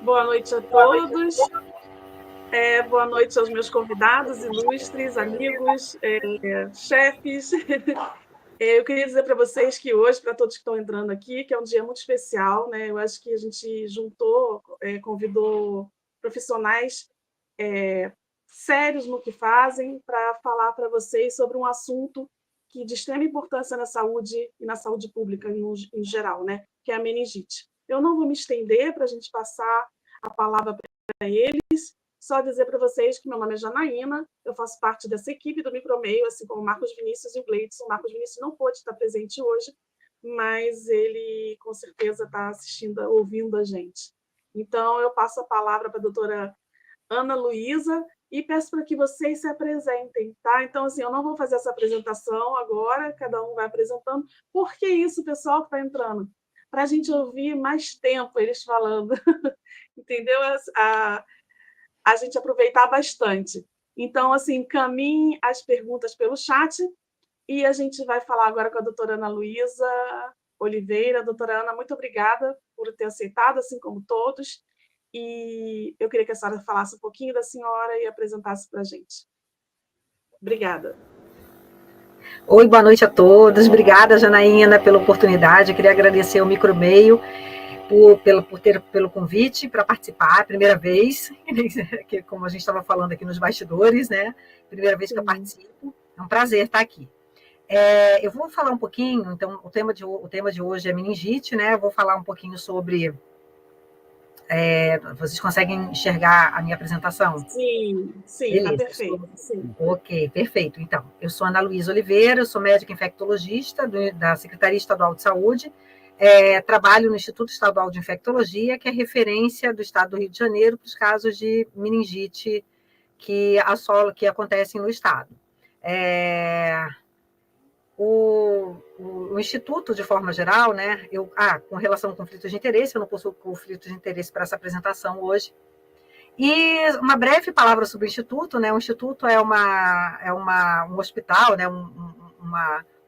Boa noite a todos. Boa noite aos meus convidados ilustres, amigos, chefes. Eu queria dizer para vocês que hoje, para todos que estão entrando aqui, que é um dia muito especial, né? Eu acho que a gente juntou, convidou profissionais sérios no que fazem para falar para vocês sobre um assunto que de extrema importância na saúde e na saúde pública em geral, né? Que é a meningite. Eu não vou me estender para a gente passar a palavra para eles, só dizer para vocês que meu nome é Janaína, eu faço parte dessa equipe do Micromeio, assim como o Marcos Vinícius e o Gleidson. O Marcos Vinícius não pôde estar presente hoje, mas ele com certeza está assistindo, ouvindo a gente. Então, eu passo a palavra para a doutora Ana Luísa e peço para que vocês se apresentem, tá? Então, assim, eu não vou fazer essa apresentação agora, cada um vai apresentando. Por que isso, pessoal que está entrando? Para a gente ouvir mais tempo eles falando, entendeu? A gente aproveitar bastante. Então, assim, encaminhe as perguntas pelo chat e a gente vai falar agora com a doutora Ana Luísa Oliveira. Doutora Ana, muito obrigada por ter aceitado, assim como todos. E eu queria que a senhora falasse um pouquinho da senhora e apresentasse para a gente. Obrigada. Oi, boa noite a todos. Obrigada, Janaína, pela oportunidade. Eu queria agradecer ao Micromeio pelo convite para participar, primeira vez, que, como a gente estava falando aqui nos bastidores, né? Primeira vez que eu participo. É um prazer estar aqui. Eu vou falar um pouquinho, então, o tema de hoje é meningite, né? Eu vou falar um pouquinho sobre... vocês conseguem enxergar a minha apresentação? Sim, está perfeito. Sim. Ok, perfeito. Então, eu sou Ana Luísa Oliveira, eu sou médica infectologista da Secretaria Estadual de Saúde, trabalho no Instituto Estadual de Infectologia, que é referência do Estado do Rio de Janeiro para os casos de meningite que acontecem no Estado. O Instituto, de forma geral, né, com relação ao conflito de interesse, eu não possuo conflito de interesse para essa apresentação hoje. E uma breve palavra sobre o Instituto, né? O Instituto é um hospital, né? um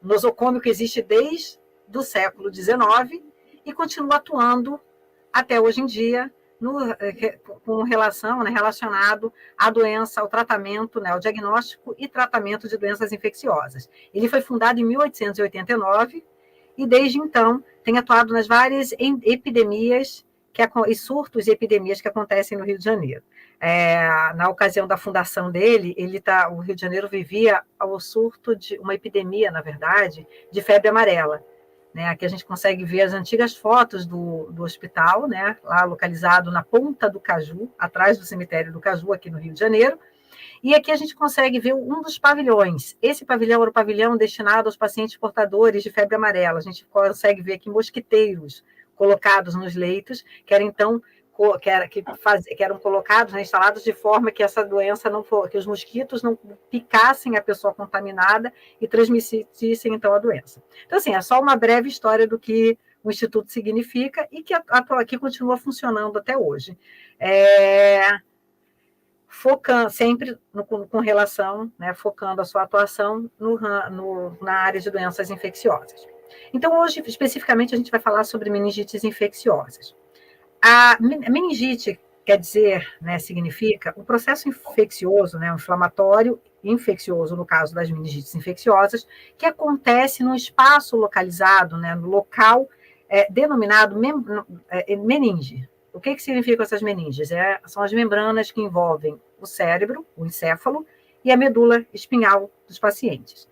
nosocômio que existe desde o século XIX e continua atuando até hoje em dia com relação, né, relacionado à doença, ao tratamento, né, ao diagnóstico e tratamento de doenças infecciosas. Ele foi fundado em 1889 e desde então tem atuado nas várias epidemias e surtos e epidemias que acontecem no Rio de Janeiro. Na ocasião da fundação dele, o Rio de Janeiro vivia o surto de uma epidemia, na verdade, de febre amarela. Né? Aqui a gente consegue ver as antigas fotos do hospital, né? Lá localizado na Ponta do Caju, atrás do cemitério do Caju, aqui no Rio de Janeiro. E aqui a gente consegue ver um dos pavilhões. Esse pavilhão era o pavilhão destinado aos pacientes portadores de febre amarela. A gente consegue ver aqui mosquiteiros colocados nos leitos, que eram colocados, né, instalados de forma que essa doença que os mosquitos não picassem a pessoa contaminada e transmitissem então a doença. Então, assim, é só uma breve história do que o Instituto significa e que aqui continua funcionando até hoje. Focando sempre com relação, né, focando a sua atuação na área de doenças infecciosas. Então, hoje, especificamente, a gente vai falar sobre meningites infecciosas. A meningite quer dizer, né, significa o processo infeccioso, né, inflamatório infeccioso, no caso das meningites infecciosas, que acontece num espaço localizado, né, no local denominado meninge. O que significam essas meninges? São as membranas que envolvem o cérebro, o encéfalo, e a medula espinhal dos pacientes.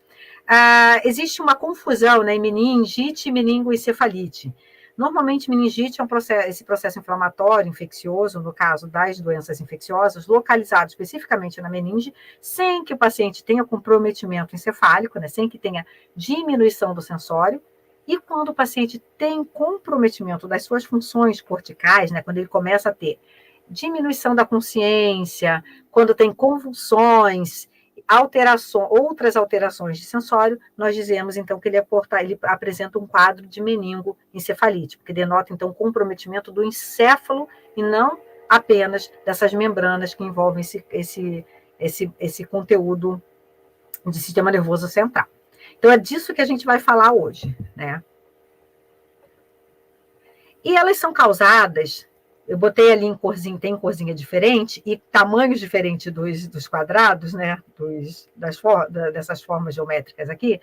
Existe uma confusão, né, em meningite, meningoencefalite. Normalmente, meningite é esse processo inflamatório, infeccioso, no caso das doenças infecciosas, localizado especificamente na meninge, sem que o paciente tenha comprometimento encefálico, né, sem que tenha diminuição do sensório. E quando o paciente tem comprometimento das suas funções corticais, né, quando ele começa a ter diminuição da consciência, quando tem convulsões, outras alterações de sensório, nós dizemos, então, que ele apresenta um quadro de meningoencefalite, que denota, então, comprometimento do encéfalo e não apenas dessas membranas que envolvem esse conteúdo de sistema nervoso central. Então, é disso que a gente vai falar hoje, né? E elas são causadas eu botei ali em corzinha, tem corzinha diferente e tamanhos diferentes dos quadrados, né? Dessas formas geométricas aqui,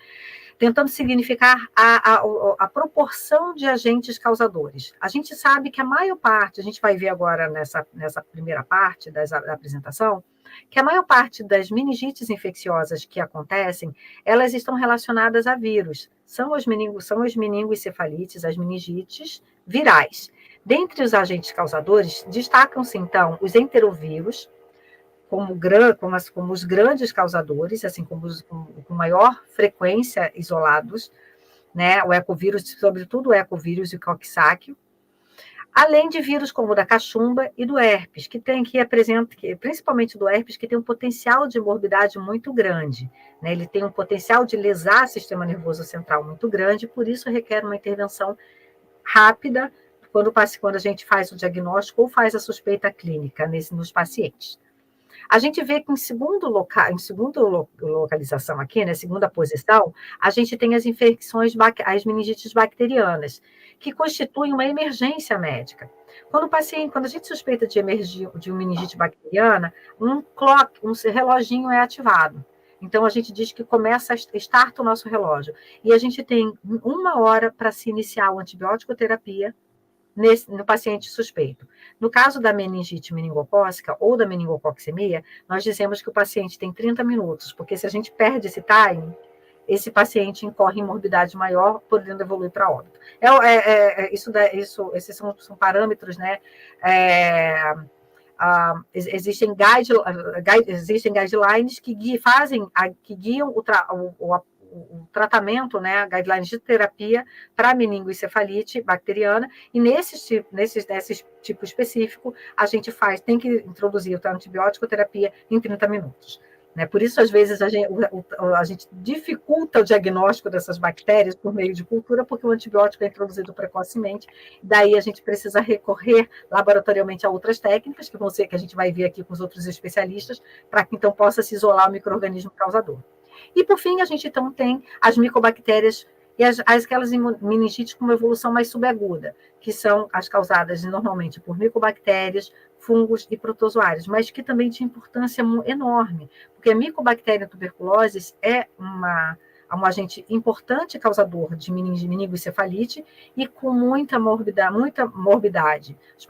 tentando significar a proporção de agentes causadores. A gente sabe que a maior parte, a gente vai ver agora nessa primeira parte da apresentação, que a maior parte das meningites infecciosas que acontecem, elas estão relacionadas a vírus. São as meningoencefalites, as meningites virais. Dentre os agentes causadores, destacam-se, então, os enterovírus, como os grandes causadores, assim como com maior frequência isolados, né? O ecovírus, sobretudo o ecovírus e o coxsackie, além de vírus como o da cachumba e do herpes, principalmente do herpes, que tem um potencial de morbidade muito grande, né? Ele tem um potencial de lesar o sistema nervoso central muito grande, por isso requer uma intervenção rápida quando a gente faz o diagnóstico ou faz a suspeita clínica nos pacientes. A gente vê que em segunda localização aqui, né, segunda posição, a gente tem as infecções, as meningites bacterianas, que constituem uma emergência médica. Quando a gente suspeita de uma meningite bacteriana, um reloginho é ativado. Então, a gente diz que starta o nosso relógio. E a gente tem 1 hora para se iniciar a antibiótico terapia no paciente suspeito. No caso da meningite meningocócica ou da meningococcemia, nós dizemos que o paciente tem 30 minutos, porque se a gente perde esse time, esse paciente incorre em morbidade maior, podendo evoluir para óbito. Esses são parâmetros, né? Existem guidelines que guiam o tratamento, né, guidelines de terapia para meningoencefalite bacteriana, e nesse tipo específico, a gente tem que introduzir a antibiótico terapia em 30 minutos. Né? Por isso, às vezes, a gente dificulta o diagnóstico dessas bactérias por meio de cultura, porque o antibiótico é introduzido precocemente, daí a gente precisa recorrer laboratorialmente a outras técnicas, que a gente vai ver aqui com os outros especialistas, para que então possa se isolar o micro-organismo causador. E, por fim, a gente então tem as micobactérias e aquelas meningites com uma evolução mais subaguda, que são as causadas normalmente por micobactérias, fungos e protozoários, mas que também têm importância enorme, porque a Mycobacterium tuberculosis é um agente importante causador de meningoencefalite e com muita morbidade. Os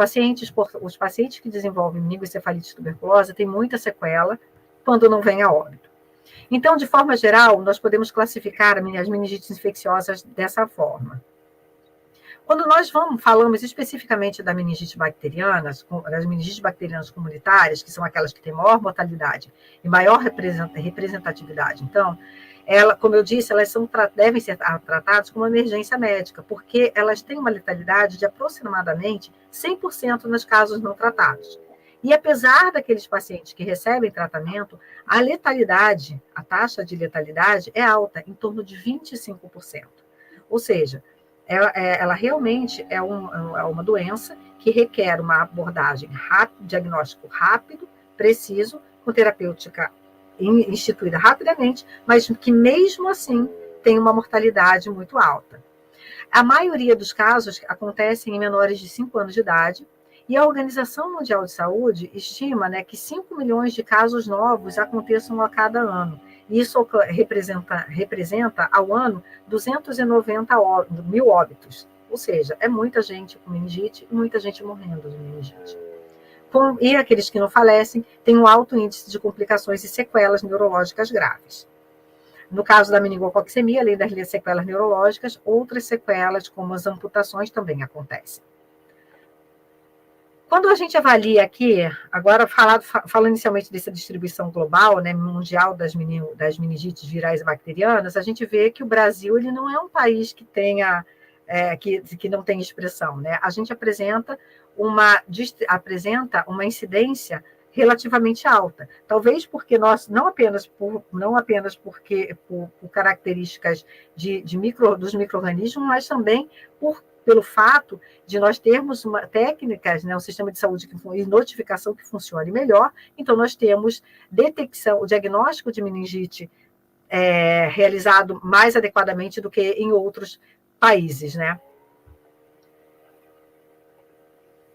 pacientes que desenvolvem meningoencefalite tuberculosa têm muita sequela quando não vem a óbito. Então, de forma geral, nós podemos classificar as meningites infecciosas dessa forma. Quando nós falamos especificamente das meningites bacterianas comunitárias, que são aquelas que têm maior mortalidade e maior representatividade, então, como eu disse, elas devem ser tratadas como emergência médica, porque elas têm uma letalidade de aproximadamente 100% nos casos não tratados. E apesar daqueles pacientes que recebem tratamento, a taxa de letalidade é alta, em torno de 25%. Ou seja, ela realmente é uma doença que requer uma abordagem diagnóstico rápido, preciso, com terapêutica instituída rapidamente, mas que mesmo assim tem uma mortalidade muito alta. A maioria dos casos acontecem em menores de 5 anos de idade, e a Organização Mundial de Saúde estima, né, que 5 milhões de casos novos aconteçam a cada ano. E isso representa ao ano 290 mil óbitos. Ou seja, é muita gente com meningite e muita gente morrendo de meningite. E aqueles que não falecem têm um alto índice de complicações e sequelas neurológicas graves. No caso da meningococcemia, além das sequelas neurológicas, outras sequelas, como as amputações, também acontecem. Quando a gente avalia aqui, agora falando inicialmente dessa distribuição global, né, mundial das meningites virais e bacterianas, a gente vê que o Brasil ele não é um país que que não tem expressão, né? A gente apresenta uma incidência relativamente alta, talvez porque nós não apenas por características dos micro-organismos, mas também pelo fato de nós termos técnicas, né, um sistema de saúde e notificação que funcione melhor, então nós temos o diagnóstico de meningite realizado mais adequadamente do que em outros países, né?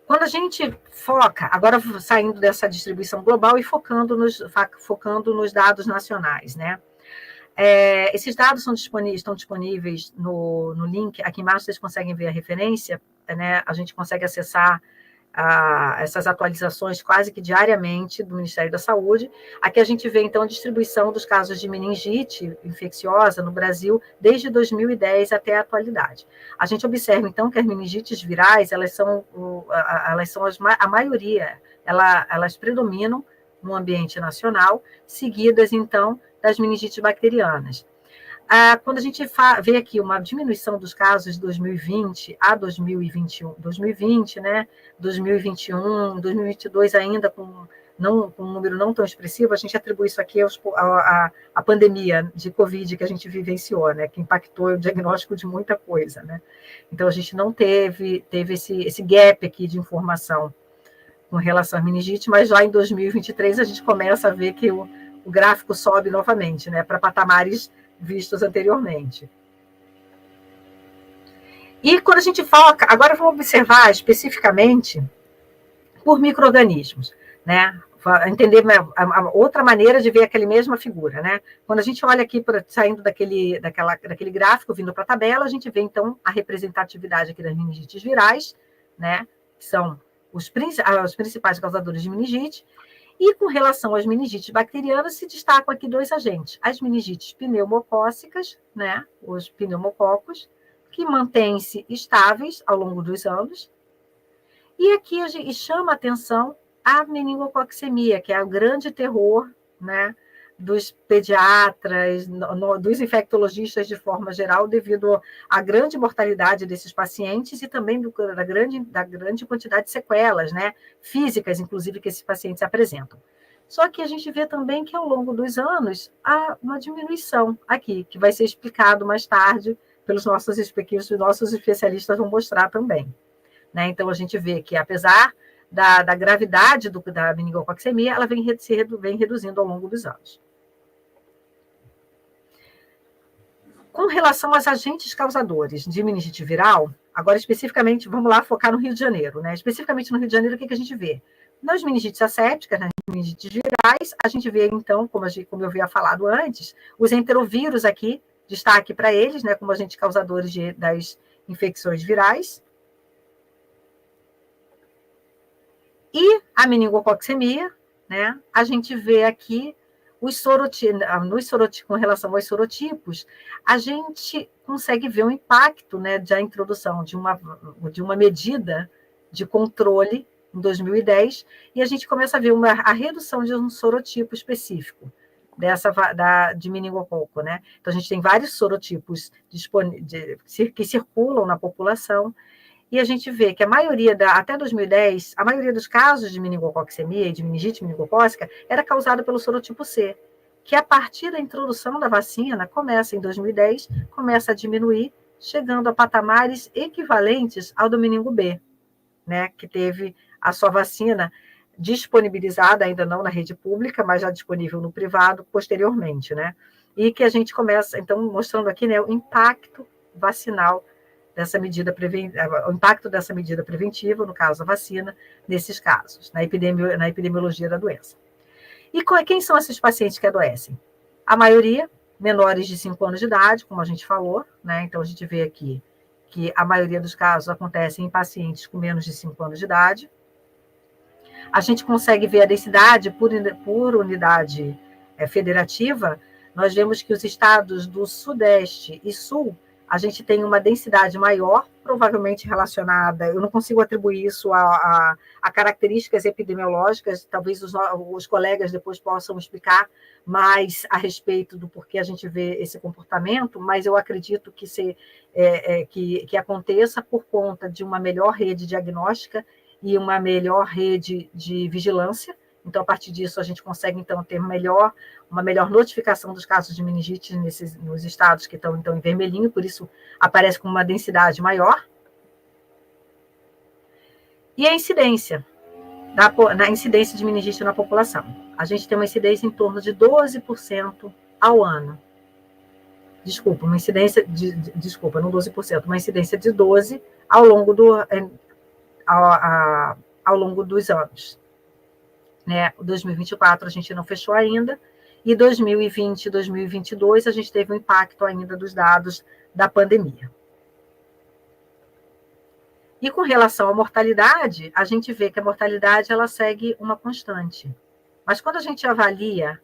Quando a gente foca, agora saindo dessa distribuição global e focando nos dados nacionais, né? Esses dados estão disponíveis no link, aqui embaixo vocês conseguem ver a referência, né? A gente consegue acessar essas atualizações quase que diariamente do Ministério da Saúde. Aqui a gente vê, então, a distribuição dos casos de meningite infecciosa no Brasil desde 2010 até a atualidade. A gente observa, então, que as meningites virais, a maioria, elas predominam no ambiente nacional, seguidas, então, das meningites bacterianas. Quando a gente vê aqui uma diminuição dos casos de 2020 a 2021, 2020, né, 2021, 2022 ainda com um número não tão expressivo, a gente atribui isso aqui à pandemia de Covid que a gente vivenciou, né, que impactou o diagnóstico de muita coisa, né. Então, a gente não teve esse gap aqui de informação com relação à meningite, mas já em 2023 a gente começa a ver que o gráfico sobe novamente, né, para patamares vistos anteriormente. E quando a gente foca, agora vamos observar especificamente por micro-organismos, né? Entender a outra maneira de ver aquela mesma figura, né? Quando a gente olha aqui, saindo daquele gráfico, vindo para a tabela, a gente vê, então, a representatividade aqui das meningites virais, né? Que são os principais causadores de meningite. E com relação às meningites bacterianas, se destacam aqui dois agentes. As meningites pneumocócicas, né, os pneumococos, que mantêm-se estáveis ao longo dos anos. E aqui a gente chama a atenção a meningococcemia, que é o grande terror, né, dos pediatras, dos infectologistas de forma geral, devido à grande mortalidade desses pacientes e também da grande quantidade de sequelas, né, físicas, inclusive, que esses pacientes apresentam. Só que a gente vê também que, ao longo dos anos, há uma diminuição aqui, que vai ser explicado mais tarde pelos nossos especialistas vão mostrar também, né? Então, a gente vê que, apesar da gravidade da meningococcemia, ela vem reduzindo ao longo dos anos. Com relação aos agentes causadores de meningite viral, agora especificamente, vamos lá focar no Rio de Janeiro, né? Especificamente no Rio de Janeiro, o que a gente vê? Nas meningites assépticas, nas meningites virais, a gente vê, então, como eu havia falado antes, os enterovírus aqui, destaque para eles, né, como agentes causadores das infecções virais. E a meningococcemia, né, a gente vê aqui com relação aos sorotipos, a gente consegue ver o impacto, né, da introdução de uma medida de controle em 2010, e a gente começa a ver a redução de um sorotipo específico de meningococo, né? Então, a gente tem vários sorotipos que circulam na população, e a gente vê que até 2010, a maioria dos casos de meningococcemia e de meningite meningocócica era causada pelo sorotipo C, que a partir da introdução da vacina, em 2010, começa a diminuir, chegando a patamares equivalentes ao do meningo B, né, que teve a sua vacina disponibilizada, ainda não na rede pública, mas já disponível no privado posteriormente, né? E que a gente começa, então, mostrando aqui, né, o impacto vacinal dessa medida o impacto dessa medida preventiva, no caso a vacina, nesses casos, na epidemiologia da doença. E quem são esses pacientes que adoecem? A maioria, menores de 5 anos de idade, como a gente falou, né? Então, a gente vê aqui que a maioria dos casos acontecem em pacientes com menos de 5 anos de idade. A gente consegue ver a densidade por unidade federativa. Nós vemos que os estados do Sudeste e Sul, a gente tem uma densidade maior, provavelmente relacionada, eu não consigo atribuir isso a características epidemiológicas, talvez os colegas depois possam explicar mais a respeito do porquê a gente vê esse comportamento, mas eu acredito que aconteça por conta de uma melhor rede diagnóstica e uma melhor rede de vigilância. Então, a partir disso, a gente consegue, então, ter uma melhor notificação dos casos de meningite nos estados que estão, então, em vermelhinho, por isso aparece com uma densidade maior. E a incidência, na incidência de meningite na população. A gente tem uma incidência em torno de 12% ao ano. Desculpa, não 12%, uma incidência de 12% ao longo ao longo dos anos. Né? 2024 a gente não fechou ainda, e 2020 e 2022 a gente teve um impacto ainda dos dados da pandemia. E com relação à mortalidade, a gente vê que a mortalidade ela segue uma constante. Mas quando a gente avalia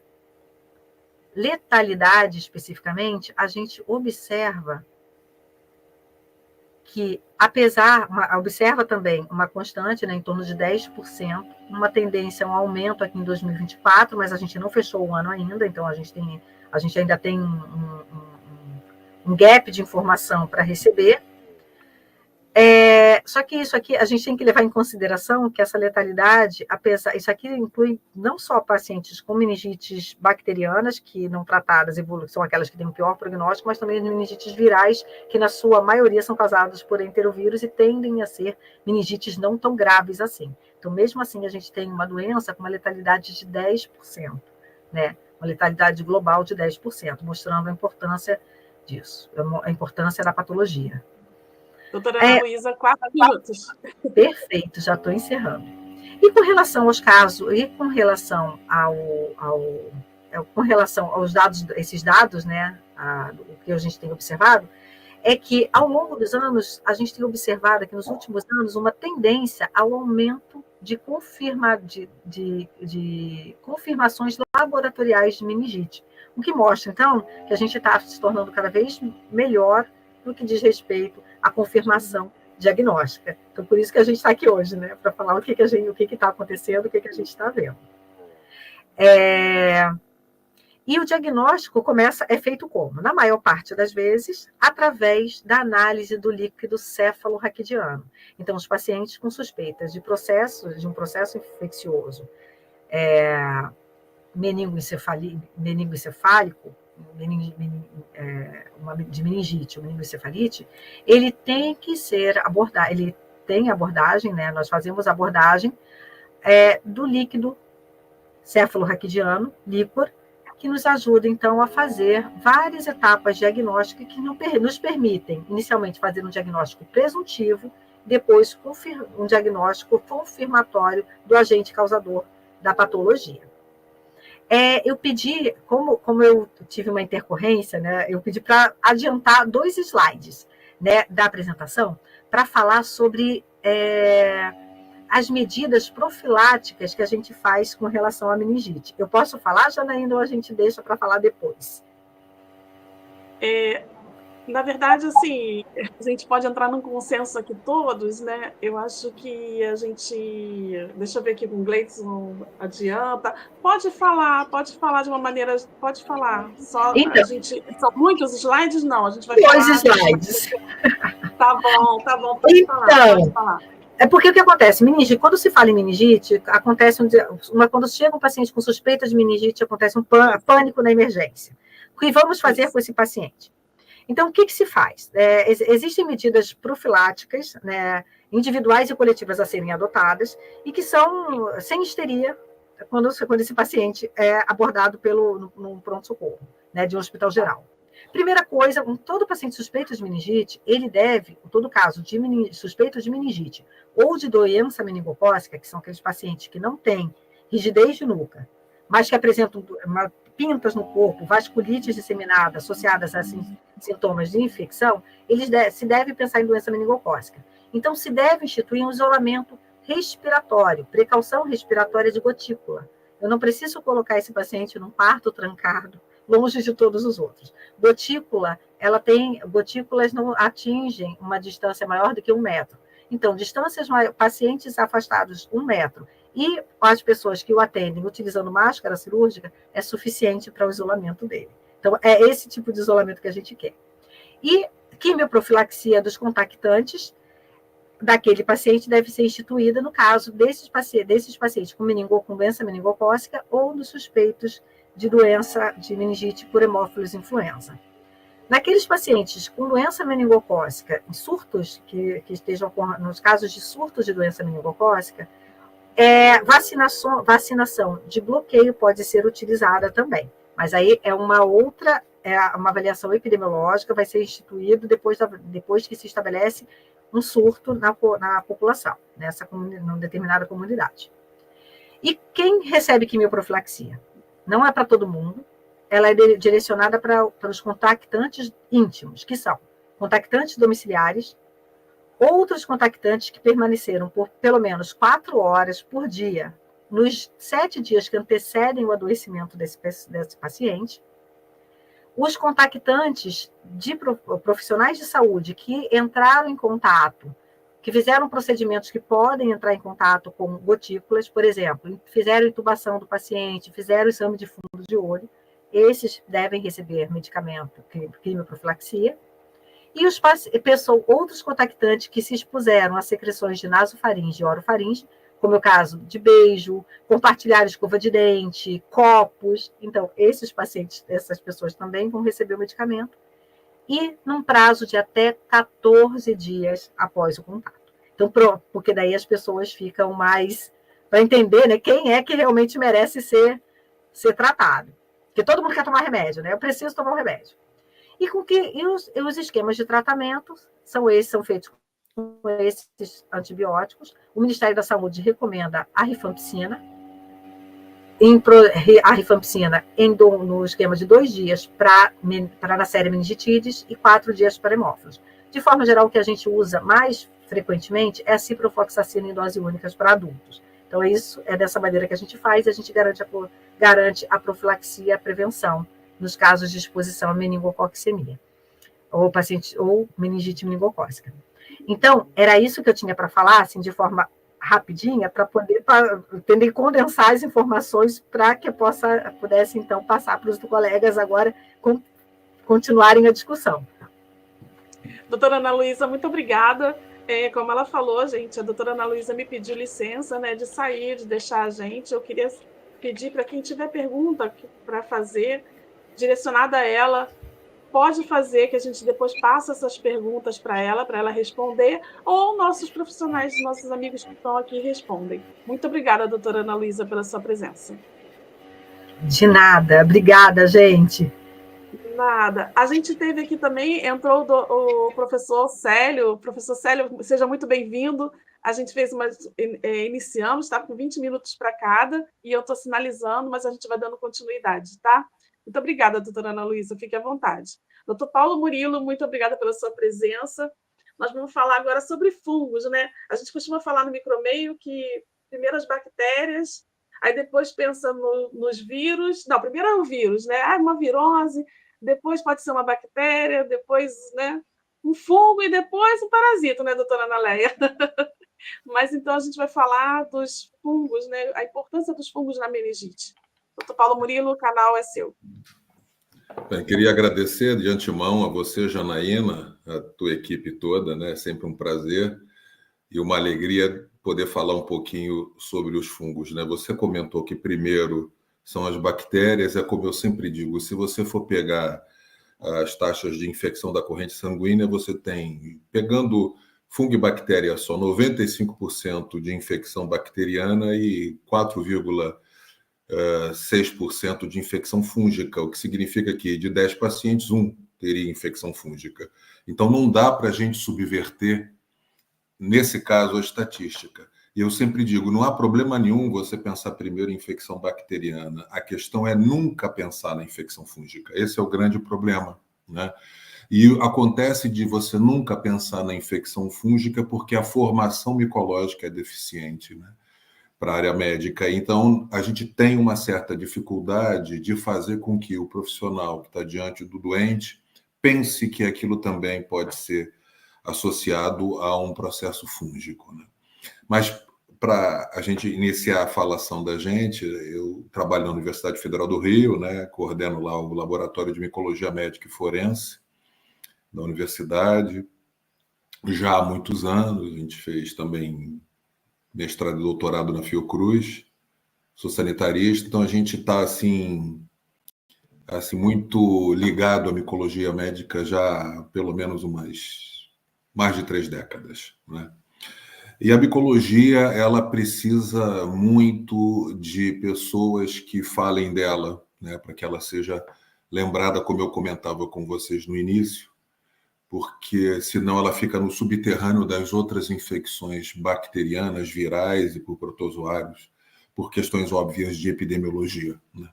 letalidade especificamente, a gente observa que, observa também uma constante, né, em torno de 10%, uma tendência a um aumento aqui em 2024, mas a gente não fechou o ano ainda, então a gente ainda tem um gap de informação para receber. Só que isso aqui, a gente tem que levar em consideração que essa letalidade, isso aqui inclui não só pacientes com meningites bacterianas, que não tratadas são aquelas que têm o pior prognóstico, mas também meningites virais, que na sua maioria são causadas por enterovírus e tendem a ser meningites não tão graves assim. Então, mesmo assim, a gente tem uma doença com uma letalidade de 10%, né? Uma letalidade global de 10%, mostrando a importância disso, a importância da patologia. Doutora Ana Luísa, 4 minutos. Perfeito, já estou encerrando. E com relação aos casos, e com relação com relação aos dados, esses dados, né, o que a gente tem observado, é que ao longo dos anos, a gente tem observado aqui nos últimos anos uma tendência ao aumento de confirmações laboratoriais de meningite, o que mostra, então, que a gente está se tornando cada vez melhor no que diz respeito à confirmação diagnóstica. Então, por isso que a gente está aqui hoje, né? Para falar o que está acontecendo, o que a gente está vendo. E o diagnóstico é feito como? Na maior parte das vezes, através da análise do líquido cefalorraquidiano. Então, os pacientes com suspeitas de um processo infeccioso meningoencefálico, de meningite ou meningoencefalite, ele tem que ser abordado, ele tem abordagem, né? Nós fazemos abordagem do líquido cefalorraquidiano, líquor, que nos ajuda, então, a fazer várias etapas diagnósticas que nos permitem, inicialmente, fazer um diagnóstico presuntivo, depois um diagnóstico confirmatório do agente causador da patologia. Eu pedi, como eu tive uma intercorrência, né, eu pedi para adiantar 2 slides, né, da apresentação, para falar sobre as medidas profiláticas que a gente faz com relação à meningite. Eu posso falar, Janaína, ou a gente deixa para falar depois? Na verdade, assim, a gente pode entrar num consenso aqui todos, né? Eu acho que a gente... Deixa eu ver aqui com o Gleidson, adianta. Pode falar de uma maneira... Pode falar. Então, são muitos slides? Não, a gente vai 2 slides. Tá bom, pode falar. É porque o que acontece? Meningite, quando se fala em meningite, quando chega um paciente com suspeita de meningite, acontece um pânico na emergência. O que vamos fazer com esse paciente? Então, o que se faz? Existem medidas profiláticas, né, individuais e coletivas a serem adotadas, e que são sem histeria quando esse paciente é abordado num pronto-socorro, né, de um hospital geral. Primeira coisa, todo paciente suspeito de meningite, ele deve, em todo caso, suspeito de meningite ou de doença meningocócica, que são aqueles pacientes que não têm rigidez de nuca, mas que apresentam pintas no corpo, vasculites disseminada associadas a sintomas de infecção, se deve pensar em doença meningocócica. Então, se deve instituir um isolamento respiratório, precaução respiratória de gotícula. Eu não preciso colocar esse paciente num quarto trancado, longe de todos os outros. Gotículas não atingem uma distância maior do que 1 metro. Então, pacientes afastados 1 metro e as pessoas que o atendem utilizando máscara cirúrgica é suficiente para o isolamento dele. Então, é esse tipo de isolamento que a gente quer. E quimioprofilaxia dos contactantes daquele paciente deve ser instituída no caso desses pacientes com doença meningocócica ou dos suspeitos de doença de meningite por hemófilos influenza. Naqueles pacientes com doença meningocócica, em surtos que estejam nos casos de surtos de doença meningocócica, vacinação de bloqueio pode ser utilizada também. Mas aí é uma avaliação epidemiológica, vai ser instituído depois que se estabelece um surto na população. numa determinada comunidade. E quem recebe quimioprofilaxia? Não é para todo mundo, ela é direcionada para os contactantes íntimos, que são contactantes domiciliares, outros contactantes que permaneceram por pelo menos 4 horas por dia, nos 7 dias que antecedem o adoecimento desse paciente, os contactantes de profissionais de saúde que entraram em contato, que fizeram procedimentos que podem entrar em contato com gotículas, por exemplo, fizeram intubação do paciente, fizeram exame de fundo de olho, esses devem receber medicamento, quimioprofilaxia, e outros contactantes que se expuseram a secreções de nasofaringe e orofaringe, como é o caso de beijo, compartilhar escova de dente, copos. Então, esses pacientes, essas pessoas também vão receber o medicamento, e num prazo de até 14 dias após o contato. Então, pronto, porque daí as pessoas ficam mais para entender, né, quem é que realmente merece ser tratado. Porque todo mundo quer tomar remédio, né? Eu preciso tomar um remédio. E os esquemas de tratamento são feitos com esses antibióticos. O Ministério da Saúde recomenda a rifampicina, no esquema de 2 dias para na série meningitidis e 4 dias para hemófilos. De forma geral, o que a gente usa mais frequentemente é a ciprofloxacina em dose únicas para adultos. Então, isso é dessa maneira que a gente faz, e a gente garante a profilaxia, a prevenção, nos casos de exposição à meningococcemia, ou meningite meningocócica. Então, era isso que eu tinha para falar, assim, de forma rapidinha, para poder condensar as informações para que eu pudesse, então, passar para os colegas agora continuarem a discussão. Doutora Ana Luísa, muito obrigada. Como ela falou, gente, a doutora Ana Luísa me pediu licença, né, de sair, de deixar a gente. Eu queria pedir para quem tiver pergunta para fazer, direcionada a ela, pode fazer, que a gente depois passa essas perguntas para ela responder, ou nossos profissionais, nossos amigos que estão aqui respondem. Muito obrigada, doutora Ana Luísa, pela sua presença. De nada. Obrigada, gente. Nada. A gente teve aqui também, entrou o professor Célio. Professor Célio, seja muito bem-vindo. A gente iniciamos, está com 20 minutos para cada, e eu estou sinalizando, mas a gente vai dando continuidade, tá? Muito obrigada, doutora Ana Luísa, fique à vontade. Doutor Paulo Murilo, muito obrigada pela sua presença. Nós vamos falar agora sobre fungos, né? A gente costuma falar no micromeio que primeiro as bactérias, aí depois pensa nos vírus. Não, primeiro é o vírus, né? Uma virose, depois pode ser uma bactéria, depois, né, um fungo e depois um parasito, né, doutora Ana Leia? Mas então a gente vai falar dos fungos, né? A importância dos fungos na meningite. Doutor Paulo Murilo, o canal é seu. Bem, queria agradecer de antemão a você, Janaína, a tua equipe toda, né? É sempre um prazer e uma alegria poder falar um pouquinho sobre os fungos, né? Você comentou que primeiro são as bactérias, é como eu sempre digo, se você for pegar as taxas de infecção da corrente sanguínea, você tem, pegando fungo e bactéria só, 95% de infecção bacteriana e 4,6% de infecção fúngica, o que significa que de 10 pacientes, 1 teria infecção fúngica. Então, não dá para a gente subverter, nesse caso, a estatística. E eu sempre digo, não há problema nenhum você pensar primeiro em infecção bacteriana. A questão é nunca pensar na infecção fúngica. Esse é o grande problema, né? E acontece de você nunca pensar na infecção fúngica porque a formação micológica é deficiente, né, para a área médica. Então, a gente tem uma certa dificuldade de fazer com que o profissional que está diante do doente pense que aquilo também pode ser associado a um processo fúngico, né? Mas, para a gente iniciar a falação da gente, eu trabalho na Universidade Federal do Rio, né, coordeno lá o Laboratório de Micologia Médica e Forense da universidade, já há muitos anos. A gente fez também mestrado e doutorado na Fiocruz, sou sanitarista, então a gente está assim muito ligado à micologia médica já há pelo menos mais de 3 décadas, né? E a micologia, ela precisa muito de pessoas que falem dela, né, para que ela seja lembrada, como eu comentava com vocês no início, porque senão ela fica no subterrâneo das outras infecções bacterianas, virais e por protozoários, por questões óbvias de epidemiologia, né?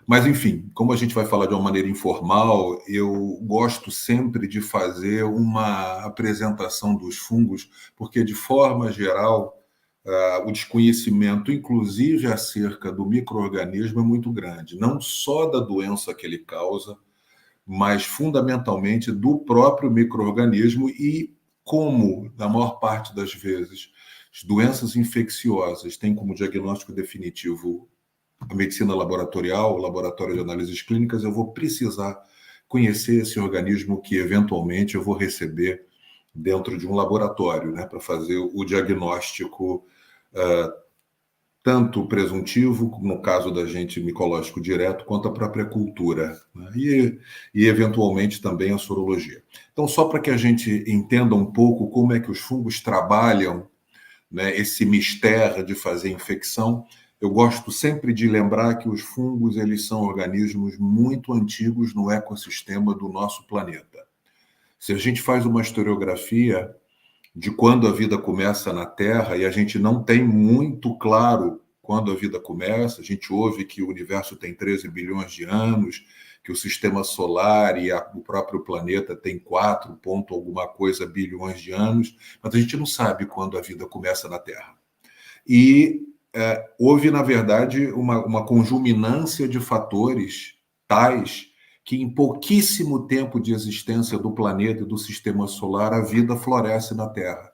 Mas, enfim, como a gente vai falar de uma maneira informal, eu gosto sempre de fazer uma apresentação dos fungos, porque, de forma geral, o desconhecimento, inclusive acerca do micro-organismo, é muito grande. Não só da doença que ele causa, mas, fundamentalmente, do próprio micro-organismo e como, na maior parte das vezes, as doenças infecciosas têm como diagnóstico definitivo a medicina laboratorial, o laboratório de análises clínicas, eu vou precisar conhecer esse organismo que, eventualmente, eu vou receber dentro de um laboratório, né, para fazer o diagnóstico tanto presuntivo, no caso da agente micológico direto, quanto a própria cultura, né, e, eventualmente, também a sorologia. Então, só para que a gente entenda um pouco como é que os fungos trabalham, né, esse mistério de fazer infecção, eu gosto sempre de lembrar que os fungos, eles são organismos muito antigos no ecossistema do nosso planeta. Se a gente faz uma historiografia de quando a vida começa na Terra, e a gente não tem muito claro quando a vida começa, a gente ouve que o universo tem 13 bilhões de anos, que o sistema solar e o próprio planeta tem 4 ponto alguma coisa bilhões de anos, mas a gente não sabe quando a vida começa na Terra. E houve, na verdade, uma conjuminância de fatores tais que, em pouquíssimo tempo de existência do planeta e do sistema solar, a vida floresce na Terra,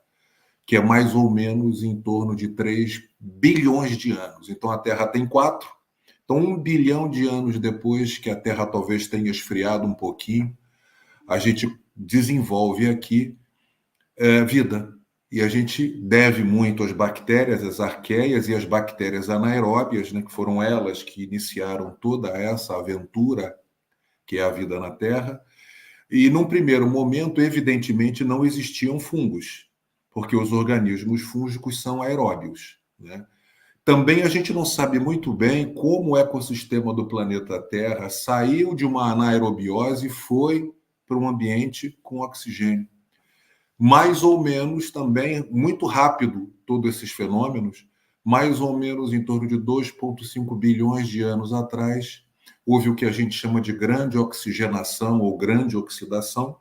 que é mais ou menos em torno de 3 bilhões de anos. Então, a Terra tem 4. Então, 1 bilhão de anos depois que a Terra talvez tenha esfriado um pouquinho, a gente desenvolve aqui vida. E a gente deve muito às bactérias, as arqueias e as bactérias anaeróbias, né, que foram elas que iniciaram toda essa aventura que é a vida na Terra. E, num primeiro momento, evidentemente, não existiam fungos, porque os organismos fúngicos são aeróbios, né? Também a gente não sabe muito bem como o ecossistema do planeta Terra saiu de uma anaerobiose e foi para um ambiente com oxigênio. Mais ou menos também, muito rápido, todos esses fenômenos, mais ou menos em torno de 2,5 bilhões de anos atrás, houve o que a gente chama de grande oxigenação ou grande oxidação,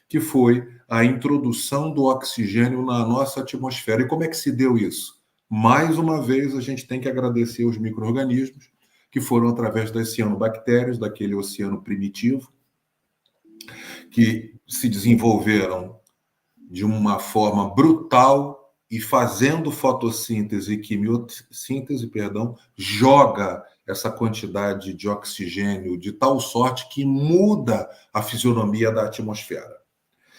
que foi a introdução do oxigênio na nossa atmosfera. E como é que se deu isso? Mais uma vez, a gente tem que agradecer aos micro-organismos, que foram através das cianobactérias, daquele oceano primitivo, que se desenvolveram de uma forma brutal e fazendo fotossíntese e quimiossíntese, joga essa quantidade de oxigênio de tal sorte que muda a fisionomia da atmosfera.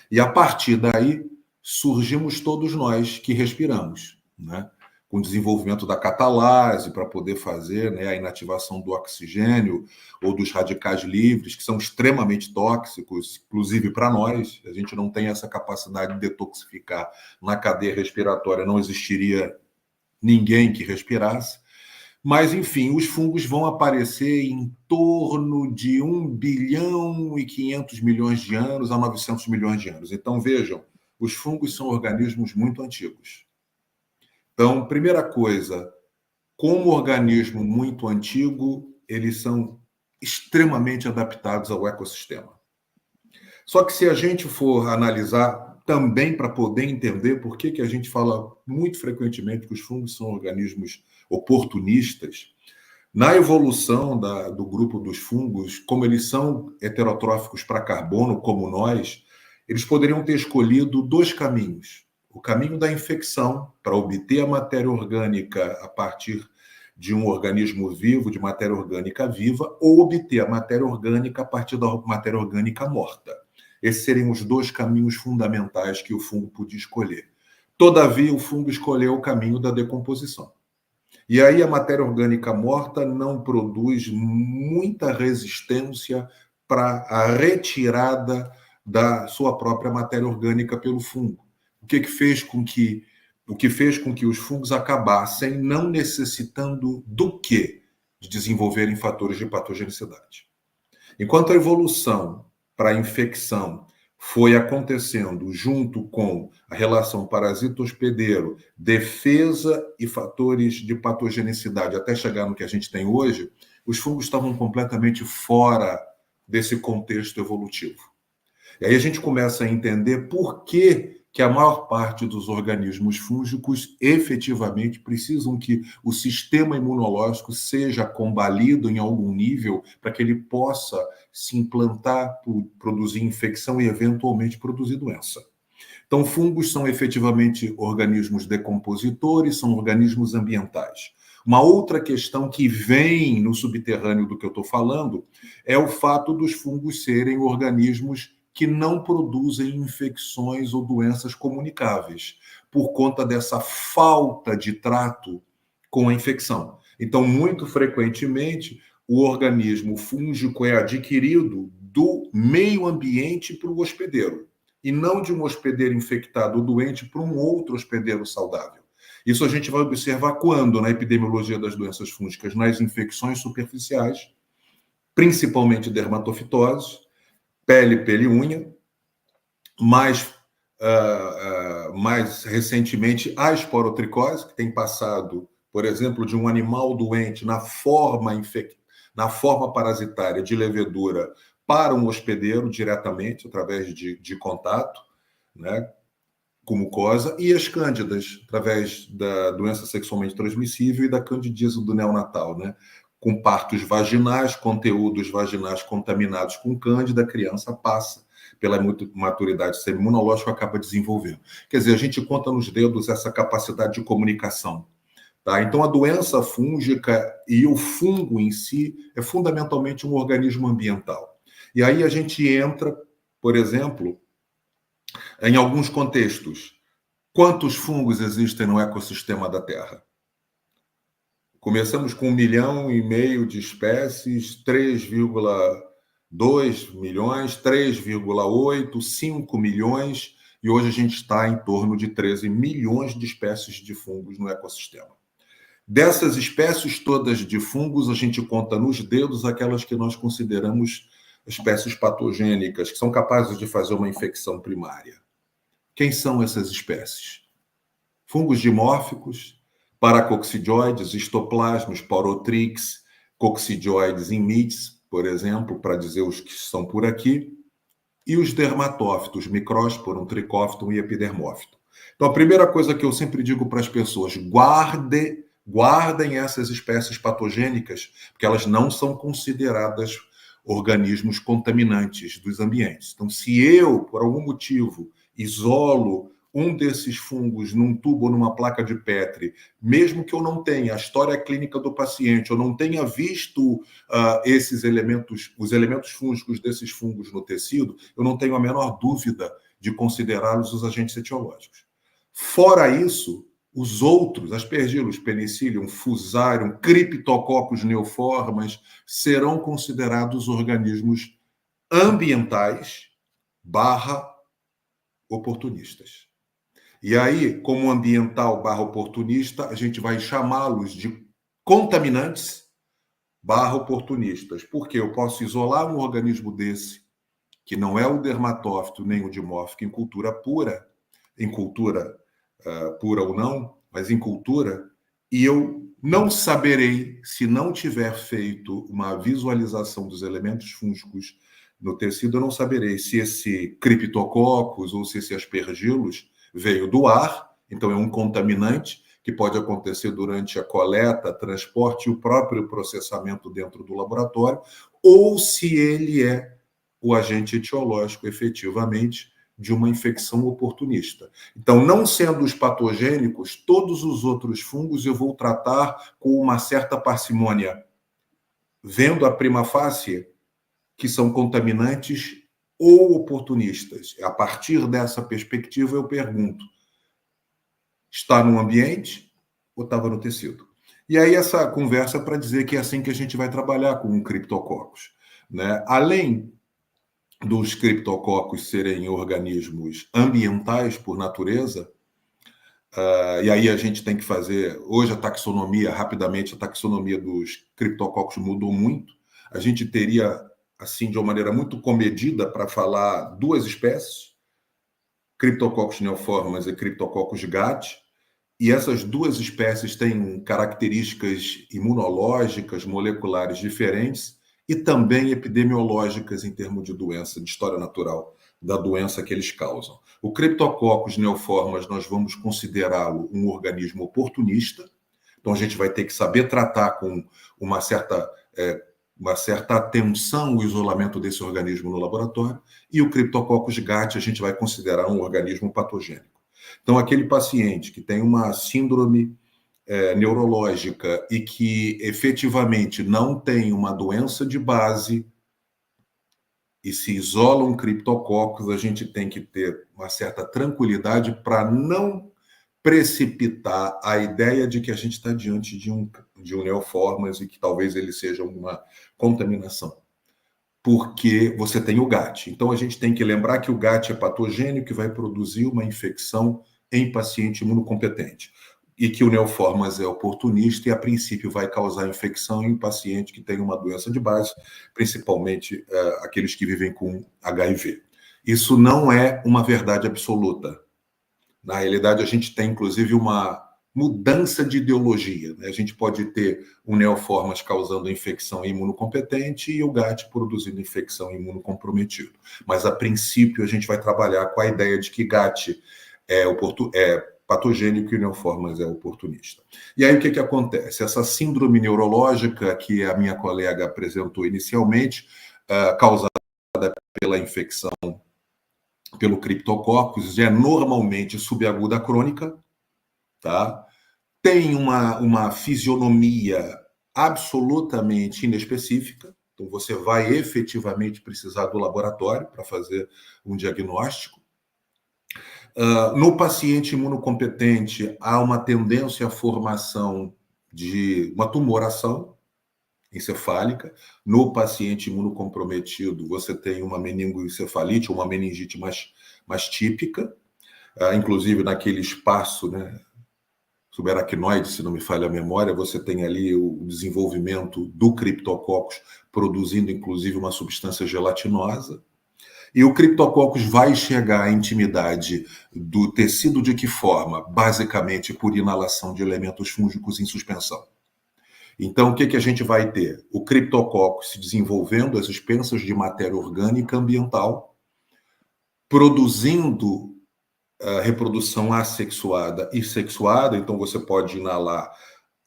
E a partir daí surgimos todos nós que respiramos, né? Com o desenvolvimento da catalase para poder fazer, né, a inativação do oxigênio ou dos radicais livres, que são extremamente tóxicos, inclusive para nós. A gente não tem essa capacidade de detoxificar na cadeia respiratória, não existiria ninguém que respirasse. Mas, enfim, os fungos vão aparecer em torno de 1 bilhão e 500 milhões de anos a 900 milhões de anos. Então, vejam, os fungos são organismos muito antigos. Então, primeira coisa, como organismo muito antigo, eles são extremamente adaptados ao ecossistema. Só que se a gente for analisar também para poder entender por que a gente fala muito frequentemente que os fungos são organismos oportunistas, na evolução do grupo dos fungos, como eles são heterotróficos para carbono, como nós, eles poderiam ter escolhido 2 caminhos. O caminho da infecção, para obter a matéria orgânica a partir de um organismo vivo, de matéria orgânica viva, ou obter a matéria orgânica a partir da matéria orgânica morta. Esses seriam os 2 caminhos fundamentais que o fungo podia escolher. Todavia, o fungo escolheu o caminho da decomposição. E aí a matéria orgânica morta não produz muita resistência para a retirada da sua própria matéria orgânica pelo fungo. O que fez com que os fungos acabassem não necessitando do quê? De desenvolverem fatores de patogenicidade. Enquanto a evolução para a infecção foi acontecendo junto com a relação parasita-hospedeiro, defesa e fatores de patogenicidade, até chegar no que a gente tem hoje, os fungos estavam completamente fora desse contexto evolutivo. E aí a gente começa a entender por que a maior parte dos organismos fúngicos efetivamente precisam que o sistema imunológico seja combalido em algum nível para que ele possa se implantar, produzir infecção e eventualmente produzir doença. Então, fungos são efetivamente organismos decompositores, são organismos ambientais. Uma outra questão que vem no subterrâneo do que eu estou falando é o fato dos fungos serem organismos que não produzem infecções ou doenças comunicáveis, por conta dessa falta de trato com a infecção. Então, muito frequentemente, o organismo fúngico é adquirido do meio ambiente para o hospedeiro, e não de um hospedeiro infectado ou doente para um outro hospedeiro saudável. Isso a gente vai observar quando, na epidemiologia das doenças fúngicas, nas infecções superficiais, principalmente dermatofitoses, pele e unha, mais recentemente a esporotricose, que tem passado, por exemplo, de um animal doente na forma parasitária de levedura para um hospedeiro diretamente, através de contato, né, com mucosa, e as cândidas, através da doença sexualmente transmissível e da candidíase do neonatal, né? Com partos vaginais, conteúdos vaginais contaminados com cândida, a criança passa pela maturidade imunológica, acaba desenvolvendo. Quer dizer, a gente conta nos dedos essa capacidade de comunicação. Tá? Então, a doença fúngica e o fungo em si é fundamentalmente um organismo ambiental. E aí a gente entra, por exemplo, em alguns contextos. Quantos fungos existem no ecossistema da Terra? Começamos com 1,5 milhão de espécies, 3,2 milhões, 3,8, 5 milhões, e hoje a gente está em torno de 13 milhões de espécies de fungos no ecossistema. Dessas espécies todas de fungos, a gente conta nos dedos aquelas que nós consideramos espécies patogênicas, que são capazes de fazer uma infecção primária. Quem são essas espécies? Fungos dimórficos, paracoccidioides, histoplasmas, porotrix, coccidioides in mites, por exemplo, para dizer os que estão por aqui, e os dermatófitos, microsporum, tricófiton e epidermófiton. Então, a primeira coisa que eu sempre digo para as pessoas, guardem essas espécies patogênicas, porque elas não são consideradas organismos contaminantes dos ambientes. Então, se eu, por algum motivo, isolo um desses fungos num tubo ou numa placa de Petri, mesmo que eu não tenha a história clínica do paciente, eu não tenha visto esses elementos, os elementos fúngicos desses fungos no tecido, eu não tenho a menor dúvida de considerá-los os agentes etiológicos. Fora isso, os outros, aspergillus, penicillium, fusarium, criptococcus neoformas, serão considerados organismos ambientais / oportunistas. E aí, como ambiental / oportunista, a gente vai chamá-los de contaminantes / oportunistas. Porque eu posso isolar um organismo desse, que não é o dermatófito nem o dimórfico, em cultura pura, pura ou não, mas em cultura, e eu não saberei, se não tiver feito uma visualização dos elementos fúngicos no tecido, eu não saberei se esse criptococcus ou se esse aspergillus veio do ar, então é um contaminante que pode acontecer durante a coleta, transporte e o próprio processamento dentro do laboratório, ou se ele é o agente etiológico, efetivamente, de uma infecção oportunista. Então, não sendo os patogênicos, todos os outros fungos eu vou tratar com uma certa parcimônia, vendo a prima facie que são contaminantes ou oportunistas. A partir dessa perspectiva, eu pergunto, está no ambiente ou estava no tecido? E aí essa conversa para dizer que é assim que a gente vai trabalhar com o criptococcus, né? Além dos criptococcus serem organismos ambientais por natureza, e aí a gente tem que fazer, hoje a taxonomia, rapidamente, a taxonomia dos criptococcus mudou muito, a gente teria assim, de uma maneira muito comedida para falar duas espécies, Cryptococcus neoformans e Cryptococcus gat, e essas duas espécies têm características imunológicas, moleculares diferentes e também epidemiológicas em termos de doença, de história natural da doença que eles causam. O Cryptococcus neoformans nós vamos considerá-lo um organismo oportunista, então a gente vai ter que saber tratar com uma certa atenção o isolamento desse organismo no laboratório, e o Cryptococcus gat a gente vai considerar um organismo patogênico. Então, aquele paciente que tem uma síndrome neurológica e que efetivamente não tem uma doença de base e se isola um criptococcus, a gente tem que ter uma certa tranquilidade para não precipitar a ideia de que a gente está diante de um neoformas e que talvez ele seja uma contaminação, porque você tem o GAT. Então, a gente tem que lembrar que o GAT é patogênico que vai produzir uma infecção em paciente imunocompetente e que o neoformas é oportunista e, a princípio, vai causar infecção em paciente que tem uma doença de base, principalmente aqueles que vivem com HIV. Isso não é uma verdade absoluta. Na realidade, a gente tem, inclusive, uma mudança de ideologia, né? A gente pode ter o neoformas causando infecção imunocompetente e o GAT produzindo infecção imunocomprometido. Mas, a princípio, a gente vai trabalhar com a ideia de que GAT é patogênico e o neoformas é oportunista. E aí, o que acontece? Essa síndrome neurológica que a minha colega apresentou inicialmente, causada pela infecção pelo Cryptococcus, é normalmente subaguda crônica, tá? Tem uma fisionomia absolutamente inespecífica, então você vai efetivamente precisar do laboratório para fazer um diagnóstico. No paciente imunocompetente, há uma tendência à formação de uma tumoração encefálica. No paciente imunocomprometido, você tem uma meningoencefalite, uma meningite mais típica, inclusive naquele espaço, né, subaracnoide, se não me falha a memória, você tem ali o desenvolvimento do Cryptococcus, produzindo inclusive uma substância gelatinosa. E o Cryptococcus vai chegar à intimidade do tecido de que forma? Basicamente por inalação de elementos fúngicos em suspensão. Então, o que a gente vai ter? O Cryptococcus se desenvolvendo as suspensas de matéria orgânica ambiental, produzindo reprodução assexuada e sexuada. Então, você pode inalar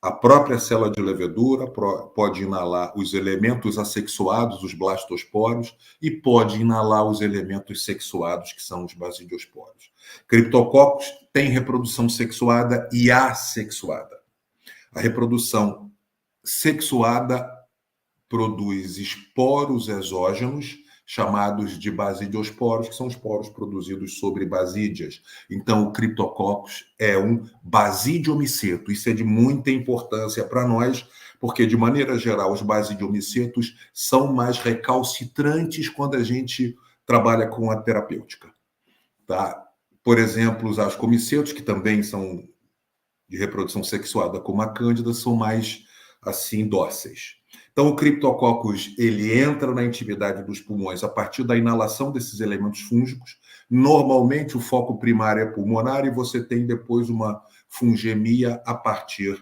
a própria célula de levedura, pode inalar os elementos assexuados, os blastosporos, e pode inalar os elementos sexuados, que são os basidiosporos. Cryptococcus tem reprodução sexuada e assexuada. A reprodução sexuada produz esporos exógenos, chamados de basidiosporos, que são os poros produzidos sobre basídias. Então, o Cryptococcus é um basidiomiceto. Isso é de muita importância para nós, porque, de maneira geral, os basidiomicetos são mais recalcitrantes quando a gente trabalha com a terapêutica. Tá? Por exemplo, os ascomicetos, que também são de reprodução sexuada, como a cândida, são mais assim dóceis. Então, o Cryptococcus, ele entra na intimidade dos pulmões a partir da inalação desses elementos fúngicos. Normalmente, o foco primário é pulmonar e você tem depois uma fungemia a partir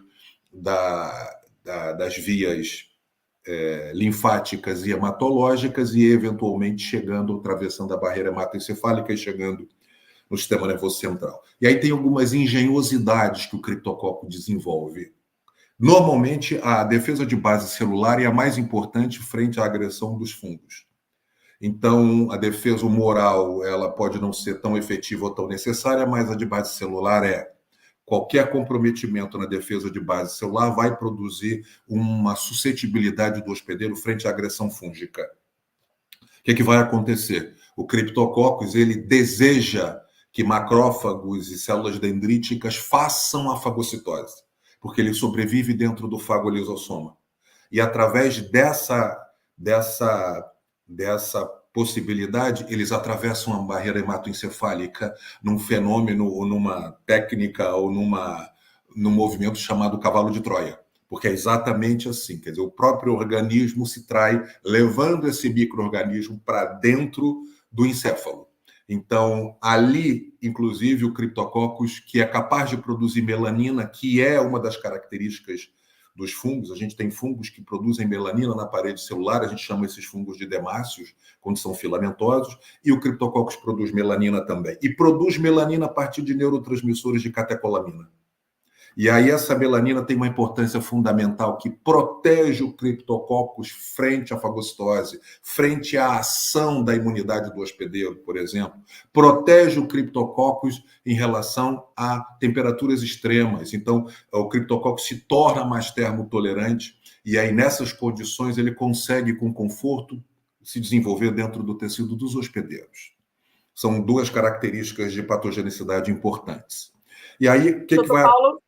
das vias linfáticas e hematológicas e, eventualmente, chegando, atravessando a barreira hematoencefálica e chegando no sistema nervoso central. E aí tem algumas engenhosidades que o Cryptococcus desenvolve. Normalmente, a defesa de base celular é a mais importante frente à agressão dos fungos. Então, a defesa humoral ela pode não ser tão efetiva ou tão necessária, mas a de base celular é. Qualquer comprometimento na defesa de base celular vai produzir uma suscetibilidade do hospedeiro frente à agressão fúngica. O que vai acontecer? O Cryptococcus ele deseja que macrófagos e células dendríticas façam a fagocitose, porque ele sobrevive dentro do fagolisosoma. E através dessa possibilidade, eles atravessam a barreira hematoencefálica num fenômeno, ou numa técnica, ou num movimento chamado cavalo de Troia. porque é exatamente assim, quer dizer, o próprio organismo se trai, levando esse micro-organismo para dentro do encéfalo. Então, ali, inclusive, o Cryptococcus, que é capaz de produzir melanina, que é uma das características dos fungos, a gente tem fungos que produzem melanina na parede celular, a gente chama esses fungos de demáceos, quando são filamentosos, e o Cryptococcus produz melanina também. E produz melanina a partir de neurotransmissores de catecolamina. E aí essa melanina tem uma importância fundamental que protege o Cryptococcus frente à fagocitose, frente à ação da imunidade do hospedeiro, por exemplo. Protege o Cryptococcus em relação a temperaturas extremas. Então, o Cryptococcus se torna mais termotolerante e aí nessas condições ele consegue com conforto se desenvolver dentro do tecido dos hospedeiros. São duas características de patogenicidade importantes. E aí, o que vai... Paulo,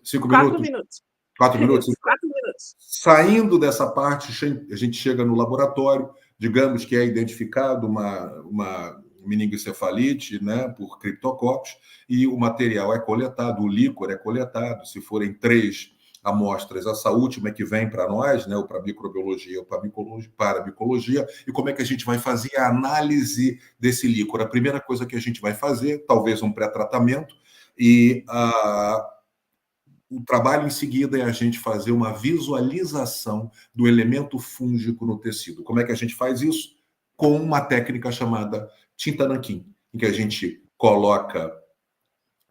5 4 minutos? minutos. 4 minutos? 4 minutos. Saindo dessa parte, a gente chega no laboratório, digamos que é identificado uma meningoencefalite, né, por Cryptococcus, e o material é coletado, o líquor é coletado. Se forem 3 amostras, essa última é que vem para nós, né, ou para microbiologia ou para micologia, e como é que a gente vai fazer a análise desse líquor? A primeira coisa que a gente vai fazer, talvez um pré-tratamento, e o trabalho em seguida é a gente fazer uma visualização do elemento fúngico no tecido. Como é que a gente faz isso? Com uma técnica chamada tinta nanquim, em que a gente coloca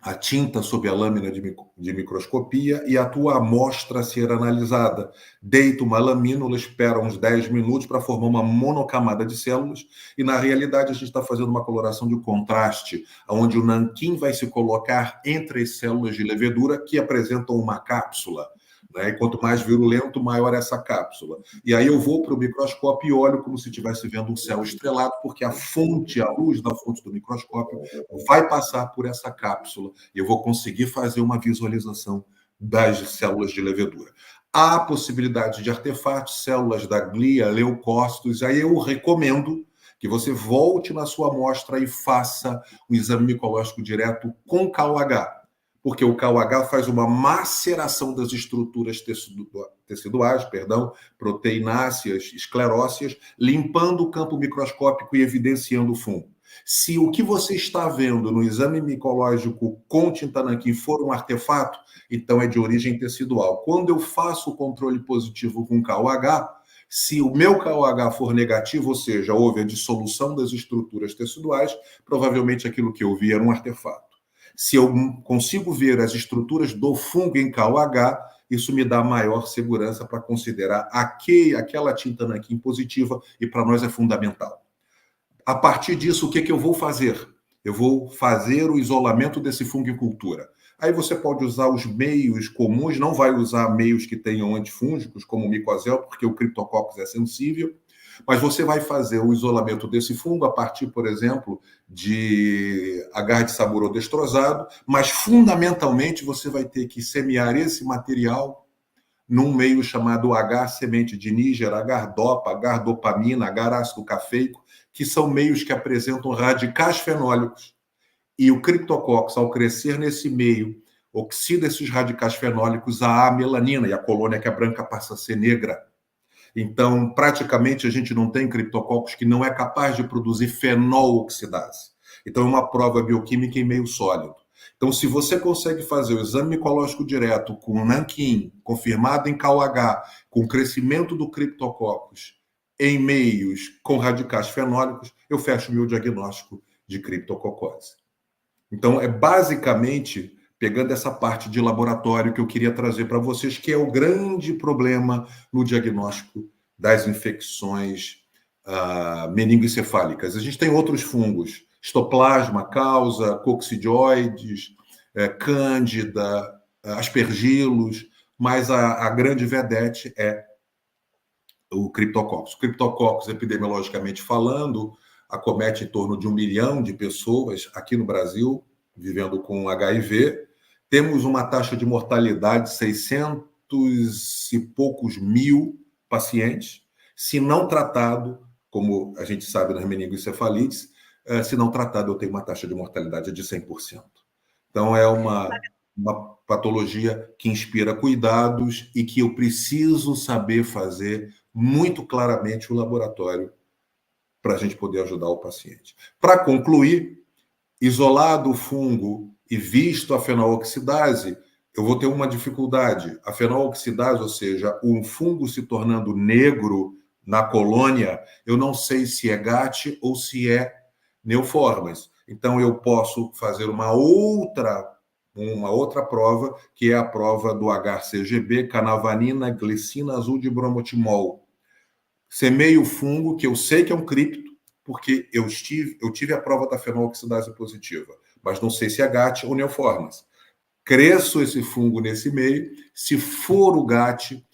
a tinta sob a lâmina de microscopia e a tua amostra a ser analisada. Deita uma lamínula, espera uns 10 minutos para formar uma monocamada de células e, na realidade, a gente está fazendo uma coloração de contraste, onde o nanquim vai se colocar entre as células de levedura que apresentam uma cápsula. Né? E quanto mais virulento, maior essa cápsula. E aí eu vou para o microscópio e olho como se estivesse vendo um céu estrelado, porque a luz da fonte do microscópio vai passar por essa cápsula e eu vou conseguir fazer uma visualização das células de levedura. Há possibilidade de artefatos, células da glia, leucócitos, aí eu recomendo que você volte na sua amostra e faça um exame micológico direto com KOH, porque o KOH faz uma maceração das estruturas teciduais, proteináceas, escleróceas, limpando o campo microscópico e evidenciando o fungo. Se o que você está vendo no exame micológico com tinta nanquim for um artefato, então é de origem tecidual. Quando eu faço o controle positivo com KOH, se o meu KOH for negativo, ou seja, houve a dissolução das estruturas teciduais, provavelmente aquilo que eu vi era um artefato. Se eu consigo ver as estruturas do fungo em KOH, isso me dá maior segurança para considerar aquela tinta nanquim positiva e para nós é fundamental. A partir disso, o que eu vou fazer? Eu vou fazer o isolamento desse fungo em cultura. Aí você pode usar os meios comuns, não vai usar meios que tenham antifúngicos, como o micozel, porque o Cryptococcus é sensível, mas você vai fazer o isolamento desse fungo a partir, por exemplo, de agar de sabor destrozado, mas fundamentalmente você vai ter que semear esse material num meio chamado agar-semente de Níger, agar-dopa, agar-dopamina, agar-ácido cafeico, que são meios que apresentam radicais fenólicos. E o Cryptococcus, ao crescer nesse meio, oxida esses radicais fenólicos a melanina, e a colônia que é branca passa a ser negra. Então, praticamente, a gente não tem Cryptococcus que não é capaz de produzir fenol-oxidase. Então, é uma prova bioquímica em meio sólido. Então, se você consegue fazer o exame micológico direto com nanquim, confirmado em KOH, com crescimento do Cryptococcus em meios com radicais fenólicos, eu fecho o meu diagnóstico de criptococose. Então, é basicamente pegando essa parte de laboratório que eu queria trazer para vocês, que é o grande problema no diagnóstico das infecções meningoencefálicas. A gente tem outros fungos, histoplasma, causa, coccidioides, cândida, aspergilos, mas a grande vedete é o Cryptococcus. O Cryptococcus, epidemiologicamente falando, acomete em torno de 1 milhão de pessoas aqui no Brasil, vivendo com HIV. Temos uma taxa de mortalidade de 600 e poucos mil pacientes. Se não tratado, como a gente sabe nas meningoencefalites, se não tratado, eu tenho uma taxa de mortalidade de 100%. Então, é uma uma patologia que inspira cuidados e que eu preciso saber fazer muito claramente o laboratório para a gente poder ajudar o paciente. Para concluir, isolado o fungo e visto a fenooxidase, eu vou ter uma dificuldade. A fenooxidase, ou seja, um fungo se tornando negro na colônia, eu não sei se é GAT ou se é Neoformas. Então, eu posso fazer uma outra prova, que é a prova do HCGB, canavanina, glicina azul de bromotimol. Semeio o fungo, que eu sei que é um cripto, porque eu tive a prova da fenooxidase positiva, mas não sei se é GAT ou Neoformas. Cresço esse fungo nesse meio, se for o GAT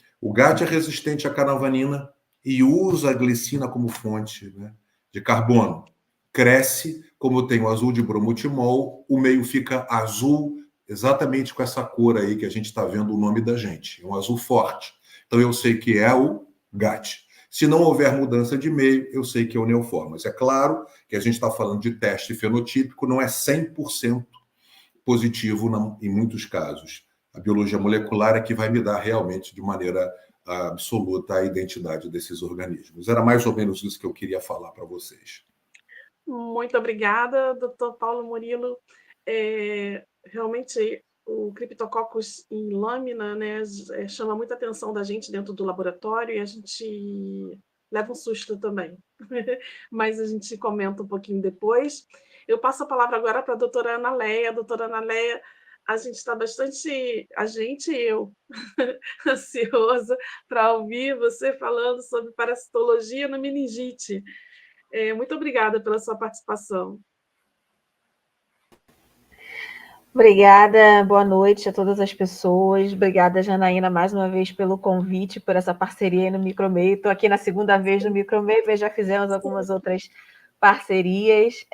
é resistente à canavanina e usa a glicina como fonte, né, de carbono. Cresce, como tem o azul de bromotimol, o meio fica azul, exatamente com essa cor aí que a gente está vendo o nome da gente, um azul forte. Então eu sei que é o GAT. Se não houver mudança de meio, eu sei que é o Neoformas. É claro que a gente está falando de teste fenotípico, não é 100% positivo em muitos casos. A biologia molecular é que vai me dar realmente de maneira absoluta a identidade desses organismos. Era mais ou menos isso que eu queria falar para vocês. Muito obrigada, doutor Paulo Murilo. Realmente, o Cryptococcus em lâmina, né, chama muita atenção da gente dentro do laboratório e a gente leva um susto também. Mas a gente comenta um pouquinho depois. Eu passo a palavra agora para a doutora Ana Leia. Doutora Ana Leia, a gente está bastante, a gente e eu, ansiosa para ouvir você falando sobre parasitologia na meningite. Muito obrigada pela sua participação. Obrigada, boa noite a todas as pessoas. Obrigada, Janaína, mais uma vez pelo convite, por essa parceria aí no Micromeio. Estou aqui na segunda vez no Micromeio, mas já fizemos algumas outras parcerias.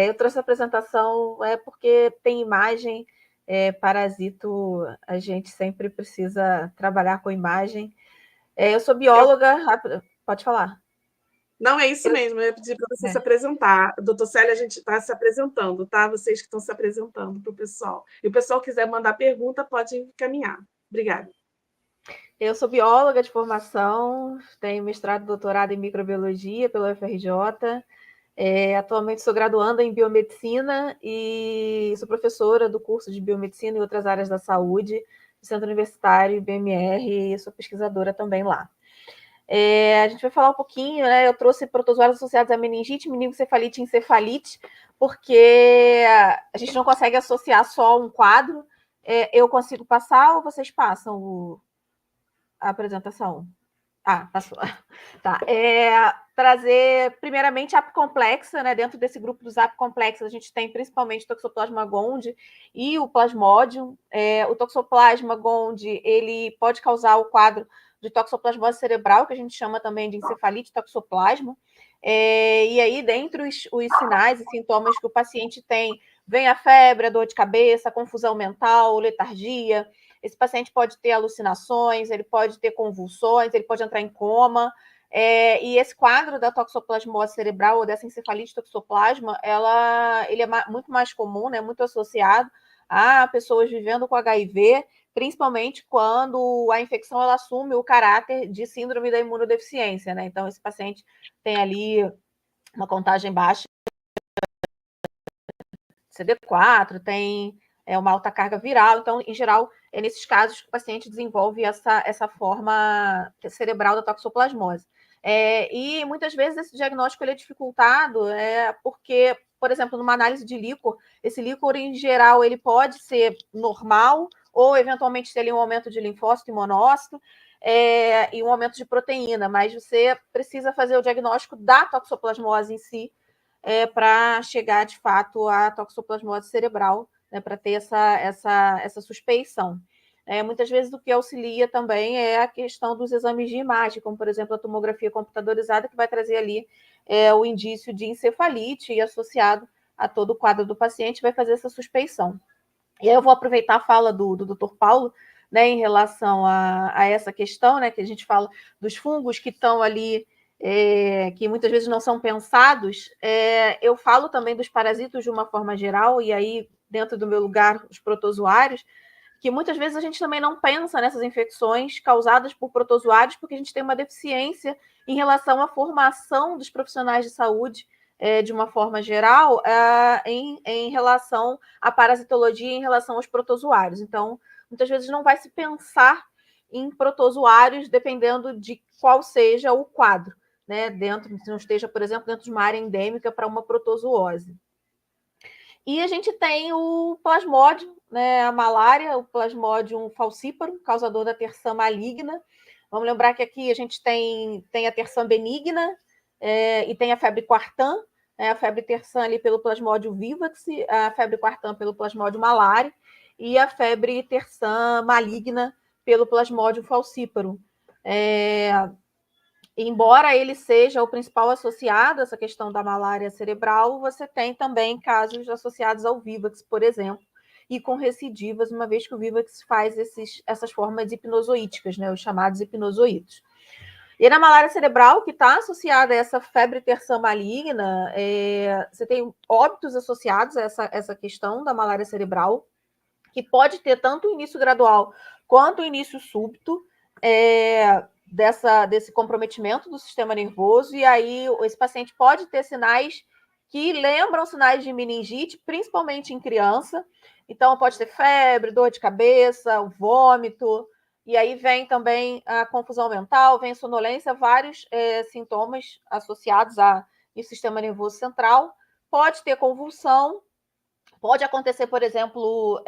Eu trouxe a apresentação porque tem imagem, parasito, a gente sempre precisa trabalhar com imagem. Eu sou bióloga, pode falar. Não, é isso mesmo, eu ia pedir para você se apresentar. Doutor Célio, a gente está se apresentando, tá? Vocês que estão se apresentando para o pessoal. E o pessoal quiser mandar pergunta, pode encaminhar. Obrigada. Eu sou bióloga de formação, tenho mestrado e doutorado em microbiologia pela UFRJ. Atualmente sou graduanda em biomedicina e sou professora do curso de biomedicina e outras áreas da saúde do Centro Universitário BMR e sou pesquisadora também lá. A gente vai falar um pouquinho, né? Eu trouxe protozoários associados a meningite, meningocefalite e encefalite, porque a gente não consegue associar só um quadro. Eu consigo passar ou vocês passam a apresentação? Passou. Tá. Trazer, primeiramente, a apcomplexa, né? Dentro desse grupo dos apcomplexos, a gente tem principalmente o Toxoplasma gondii e o Plasmodium. O Toxoplasma gondii, ele pode causar o quadro de toxoplasmose cerebral, que a gente chama também de encefalite toxoplasma. E aí, dentre os sinais e sintomas que o paciente tem, vem a febre, a dor de cabeça, a confusão mental, letargia. Esse paciente pode ter alucinações, ele pode ter convulsões, ele pode entrar em coma. E esse quadro da toxoplasmose cerebral ou dessa encefalite toxoplasma, ele é muito mais comum, né, muito associado a pessoas vivendo com HIV, principalmente quando a infecção ela assume o caráter de síndrome da imunodeficiência, né? Então, esse paciente tem ali uma contagem baixa CD4, tem uma alta carga viral. Então, em geral, nesses casos que o paciente desenvolve essa forma cerebral da toxoplasmose. E muitas vezes esse diagnóstico ele é dificultado porque, por exemplo, numa análise de líquor, esse líquor, em geral, ele pode ser normal ou, eventualmente, ter ali um aumento de linfócito e monócito e um aumento de proteína, mas você precisa fazer o diagnóstico da toxoplasmose em si para chegar, de fato, à toxoplasmose cerebral, né, para ter essa suspeição. Muitas vezes o que auxilia também é a questão dos exames de imagem, como, por exemplo, a tomografia computadorizada, que vai trazer ali o indício de encefalite e associado a todo o quadro do paciente, vai fazer essa suspeição. E aí eu vou aproveitar a fala do Dr. Paulo, né, em relação a essa questão, né, que a gente fala dos fungos que estão ali, que muitas vezes não são pensados. Eu falo também dos parasitos de uma forma geral, e aí dentro do meu lugar, os protozoários, que muitas vezes a gente também não pensa nessas infecções causadas por protozoários, porque a gente tem uma deficiência em relação à formação dos profissionais de saúde, de uma forma geral, em relação à parasitologia, em relação aos protozoários. Então, muitas vezes não vai se pensar em protozoários dependendo de qual seja o quadro, né? Se não esteja, por exemplo, dentro de uma área endêmica para uma protozoose. E a gente tem o plasmódio, né, a malária, o plasmódio falciparum, causador da terçã maligna. Vamos lembrar que aqui a gente tem a terçã benigna e tem a febre quartã, né, a febre terçã ali pelo plasmódio vivax, a febre quartã pelo plasmódio malária e a febre terçã maligna pelo plasmódio falciparum. Embora ele seja o principal associado a essa questão da malária cerebral, você tem também casos associados ao Vivax, por exemplo, e com recidivas, uma vez que o Vivax faz essas formas hipnozoíticas, né, os chamados hipnozoítos. E na malária cerebral, que está associada a essa febre terçã maligna, você tem óbitos associados a essa questão da malária cerebral, que pode ter tanto o início gradual quanto o início súbito, desse comprometimento do sistema nervoso, e aí esse paciente pode ter sinais que lembram sinais de meningite, principalmente em criança. Então, pode ter febre, dor de cabeça, vômito, e aí vem também a confusão mental, vem a sonolência, vários sintomas associados ao sistema nervoso central. Pode ter convulsão, pode acontecer, por exemplo,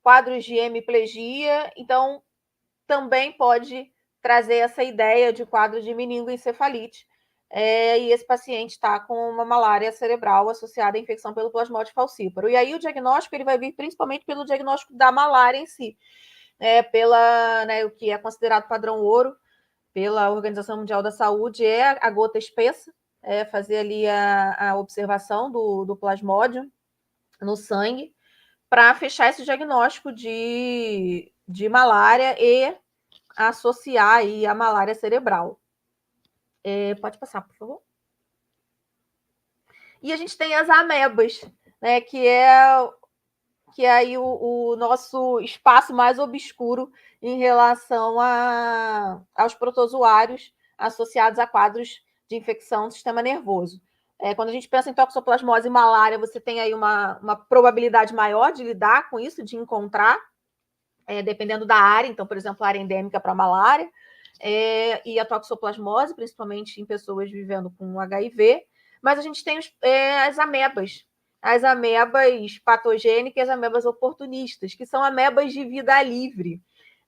quadros de hemiplegia, então também pode trazer essa ideia de quadro de meningoencefalite. E esse paciente está com uma malária cerebral associada à infecção pelo plasmódio falciparum. E aí o diagnóstico ele vai vir principalmente pelo diagnóstico da malária em si, o que é considerado padrão ouro pela Organização Mundial da Saúde é a gota espessa, fazer ali a observação do plasmódio no sangue para fechar esse diagnóstico de malária e associar aí a malária cerebral. Pode passar, por favor. E a gente tem as amebas, né, que é aí o nosso espaço mais obscuro em relação aos protozoários associados a quadros de infecção do sistema nervoso. Quando a gente pensa em toxoplasmose e malária, você tem aí uma probabilidade maior de lidar com isso, de encontrar, dependendo da área. Então, por exemplo, a área endêmica para malária, e a toxoplasmose, principalmente em pessoas vivendo com HIV. Mas a gente tem as amebas patogênicas, as amebas oportunistas, que são amebas de vida livre,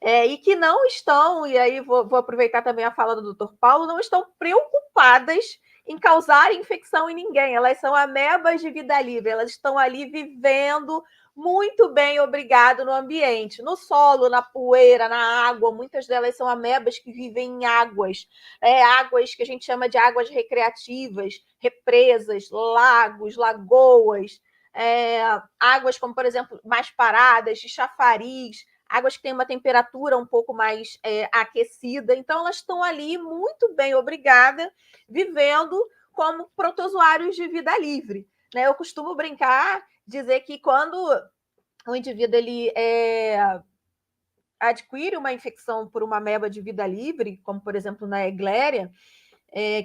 e que não estão, e aí vou aproveitar também a fala do Dr. Paulo, não estão preocupadas em causar infecção em ninguém. Elas são amebas de vida livre, elas estão ali vivendo muito bem, obrigado, no ambiente, no solo, na poeira, na água. Muitas delas são amebas que vivem em águas, águas que a gente chama de águas recreativas, represas, lagos, lagoas, águas como, por exemplo, mais paradas, de chafariz, águas que têm uma temperatura um pouco mais aquecida. Então, elas estão ali muito bem, obrigada, vivendo como protozoários de vida livre. Eu costumo brincar, dizer que quando o indivíduo ele adquire uma infecção por uma ameba de vida livre, como, por exemplo, na Egléria,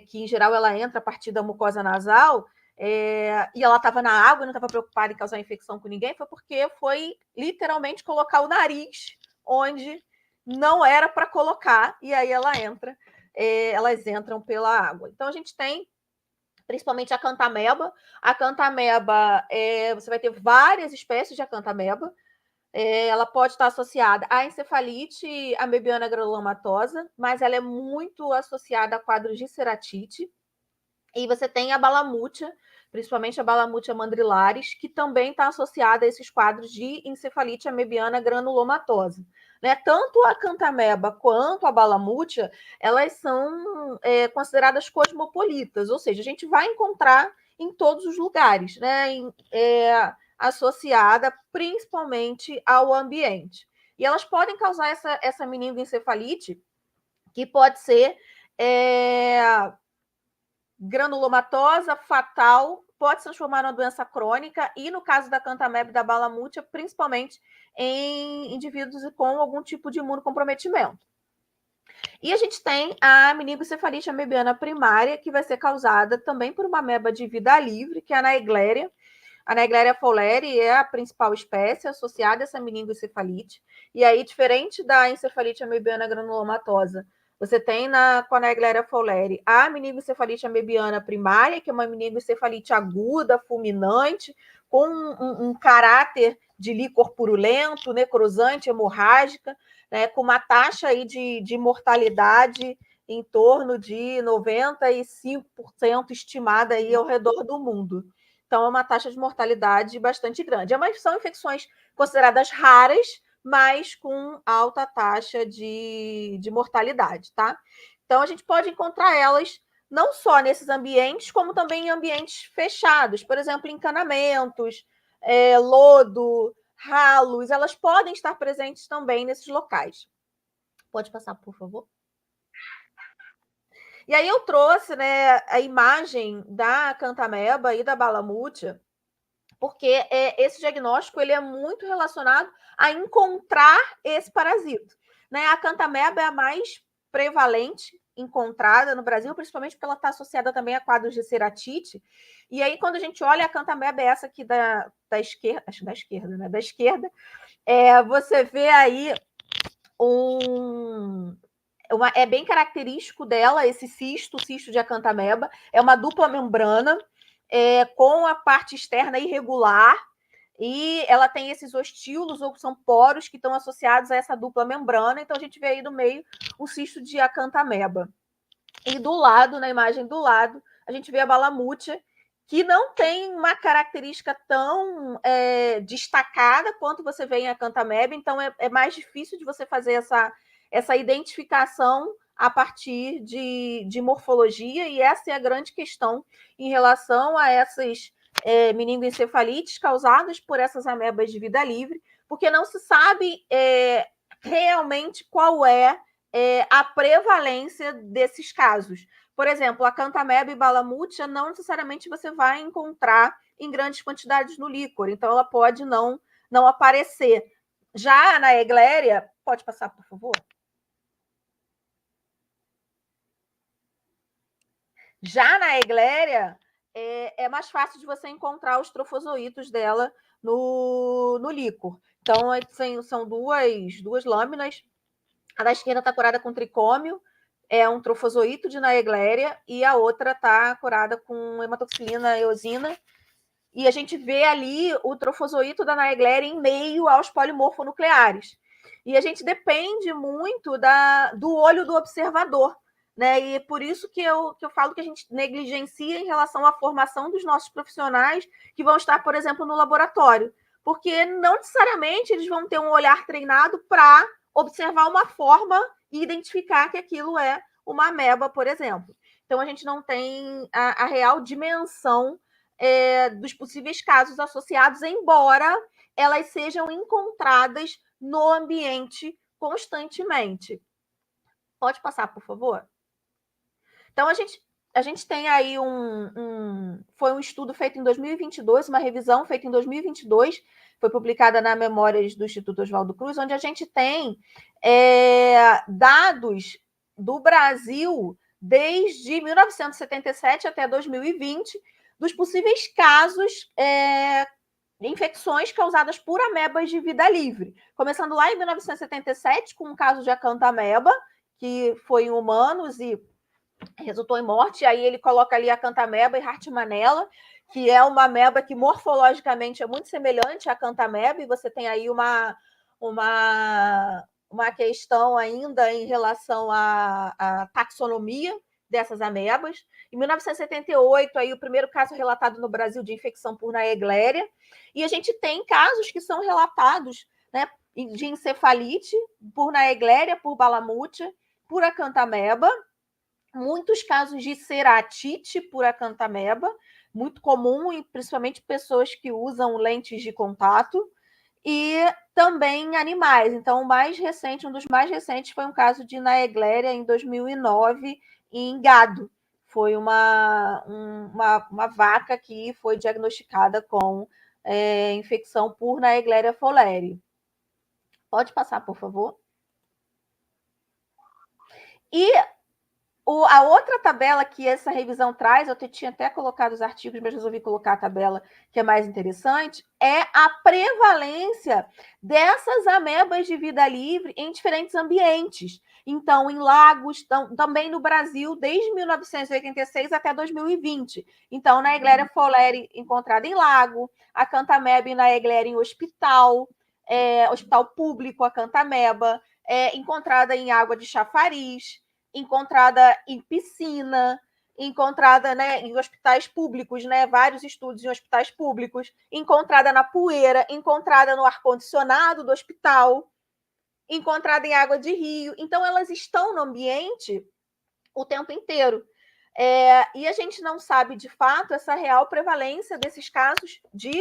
que, em geral, ela entra a partir da mucosa nasal, e ela estava na água e não estava preocupada em causar infecção com ninguém, foi porque foi, literalmente, colocar o nariz onde não era para colocar, e aí elas entram pela água. Então, a gente tem principalmente a acantameba. A acantameba, você vai ter várias espécies de acantameba. Ela pode estar associada à encefalite amebiana granulomatosa, mas ela é muito associada a quadros de ceratite. E você tem a balamútia, principalmente a balamútia mandrilaris, que também está associada a esses quadros de encefalite amebiana granulomatosa. Tanto a acantameba quanto a balamútia, elas são consideradas cosmopolitas, ou seja, a gente vai encontrar em todos os lugares, associada principalmente ao ambiente. E elas podem causar essa meningoencefalite, que pode ser granulomatosa, fatal, pode se transformar numa doença crônica e, no caso da Cantameb e da balamútia, principalmente em indivíduos com algum tipo de imunocomprometimento. E a gente tem a meningoencefalite amebiana primária, que vai ser causada também por uma ameba de vida livre, que é a Naegleria. A Naegleria fowleri é a principal espécie associada a essa meningoencefalite. E aí, diferente da encefalite amebiana granulomatosa, você tem com a Naegleria fowleri a meningoencefalite amebiana primária, que é uma meningoencefalite aguda, fulminante, com um caráter de líquor purulento, necrosante, hemorrágica, né, com uma taxa aí de mortalidade em torno de 95% estimada aí ao redor do mundo. Então, é uma taxa de mortalidade bastante grande. São infecções consideradas raras, mas com alta taxa de mortalidade, tá? Então, a gente pode encontrar elas não só nesses ambientes, como também em ambientes fechados, por exemplo, encanamentos, lodo, ralos, elas podem estar presentes também nesses locais. Pode passar, por favor? E aí eu trouxe, né, a imagem da Cantameba e da balamútia, porque esse diagnóstico ele é muito relacionado a encontrar esse parasito. Né? A Cantameba é a mais prevalente encontrada no Brasil, principalmente porque ela está associada também a quadros de ceratite. E aí, quando a gente olha a Cantameba, é essa aqui da esquerda, acho da esquerda, né? Da esquerda, você vê aí é bem característico dela esse cisto de acantameba, é uma dupla membrana com a parte externa irregular, e ela tem esses ostíolos, ou são poros, que estão associados a essa dupla membrana, então a gente vê aí no meio o cisto de acantameba. E do lado, na imagem do lado, a gente vê a balamútia, que não tem uma característica tão destacada quanto você vê em acantameba, então é mais difícil de você fazer essa identificação a partir de morfologia, e essa é a grande questão em relação a essas meningoencefalites causadas por essas amebas de vida livre, porque não se sabe realmente qual é a prevalência desses casos. Por exemplo, a Cantameba e balamútia não necessariamente você vai encontrar em grandes quantidades no líquor, então ela pode não aparecer. Já na Naegleria, pode passar, por favor? Já na Naegleria, é mais fácil de você encontrar os trofozoítos dela no líquor. Então, são duas lâminas. A da esquerda está curada com tricômio, é um trofozoíto de Naegleria, e a outra está curada com hematoxilina eosina. E a gente vê ali o trofozoíto da Naegleria em meio aos polimorfonucleares. E a gente depende muito do olho do observador, né? E é por isso que eu falo que a gente negligencia em relação à formação dos nossos profissionais que vão estar, por exemplo, no laboratório. Porque não necessariamente eles vão ter um olhar treinado para observar uma forma e identificar que aquilo é uma ameba, por exemplo. Então, a gente não tem a real dimensão dos possíveis casos associados, embora elas sejam encontradas no ambiente constantemente. Pode passar, por favor? Então, a gente tem aí foi um estudo feito em 2022, uma revisão feita em 2022, foi publicada na Memórias do Instituto Oswaldo Cruz, onde a gente tem dados do Brasil desde 1977 até 2020, dos possíveis casos de infecções causadas por amebas de vida livre. Começando lá em 1977, com um caso de acantameba, que foi em humanos e resultou em morte. Aí ele coloca ali a acantameba e Hartmanella, que é uma ameba que morfologicamente é muito semelhante à acantameba, e você tem aí uma questão ainda em relação à taxonomia dessas amebas. Em 1978, aí, o primeiro caso relatado no Brasil de infecção por Naegleria, e a gente tem casos que são relatados, né, de encefalite por Naegleria, por balamútia, por acantameba, muitos casos de ceratite por acantameba, muito comum, e principalmente pessoas que usam lentes de contato, e também animais. Então, um dos mais recentes foi um caso de Naegleria em 2009 em gado. foi uma vaca que foi diagnosticada com infecção por Naegleria fowleri. Pode passar, por favor. E a outra tabela que essa revisão traz, eu tinha até colocado os artigos, mas resolvi colocar a tabela que é mais interessante, é a prevalência dessas amebas de vida livre em diferentes ambientes. Então, em lagos, também no Brasil, desde 1986 até 2020. Então, Naegleria fowleri encontrada em lago, a Cantameba e Naegleria em hospital, hospital público, a Cantameba, encontrada em água de chafariz, encontrada em piscina, encontrada, né, em hospitais públicos, né, vários estudos em hospitais públicos, encontrada na poeira, encontrada no ar-condicionado do hospital, encontrada em água de rio. Então, elas estão no ambiente o tempo inteiro. E a gente não sabe, de fato, essa real prevalência desses casos de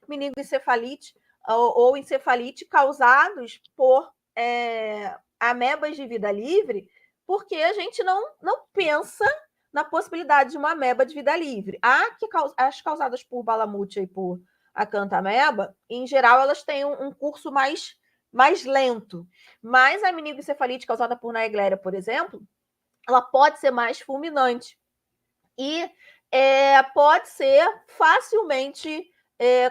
meningoencefalite ou encefalite causados por amebas de vida livre, porque a gente não pensa na possibilidade de uma ameba de vida livre. As causadas por Balamútia e por Acantameba, em geral, elas têm um curso mais lento. Mas a meningoencefalite causada por Naegleria, por exemplo, ela pode ser mais fulminante. E pode ser facilmente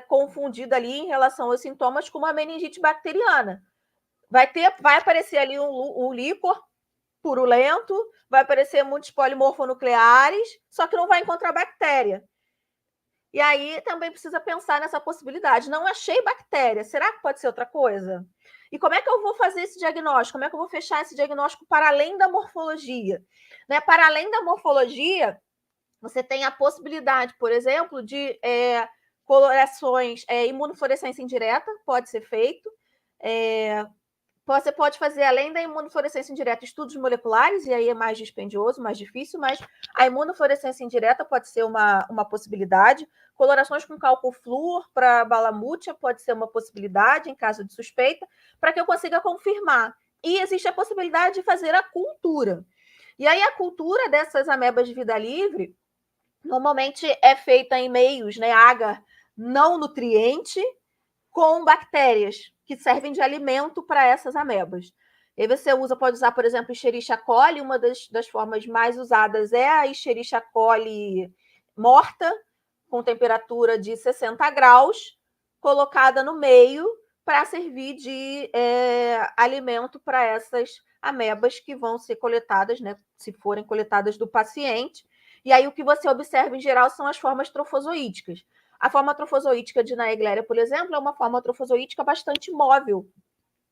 confundida ali em relação aos sintomas com uma meningite bacteriana. Vai aparecer ali um líquor purulento, vai aparecer muitos polimorfonucleares, só que não vai encontrar bactéria. E aí também precisa pensar nessa possibilidade. Não achei bactéria, será que pode ser outra coisa? E como é que eu vou fazer esse diagnóstico? Como é que eu vou fechar esse diagnóstico para além da morfologia? Né? Para além da morfologia, você tem a possibilidade, por exemplo, de colorações, imunofluorescência indireta, pode ser feito. Você pode fazer, além da imunofluorescência indireta, estudos moleculares, e aí é mais dispendioso, mais difícil, mas a imunofluorescência indireta pode ser uma possibilidade. Colorações com cálculo flúor para Balamútia pode ser uma possibilidade, em caso de suspeita, para que eu consiga confirmar. E existe a possibilidade de fazer a cultura. E aí a cultura dessas amebas de vida livre normalmente é feita em meios, né, agar não nutriente, com bactérias que servem de alimento para essas amebas. E aí você pode usar, por exemplo, Escherichia coli. Uma das formas mais usadas é a Escherichia coli morta, com temperatura de 60 graus, colocada no meio para servir de alimento para essas amebas que vão ser coletadas, né, se forem coletadas do paciente. E aí o que você observa, em geral, são as formas trofozoíticas. A forma trofozoítica de Naegleria, por exemplo, é uma forma trofozoítica bastante móvel.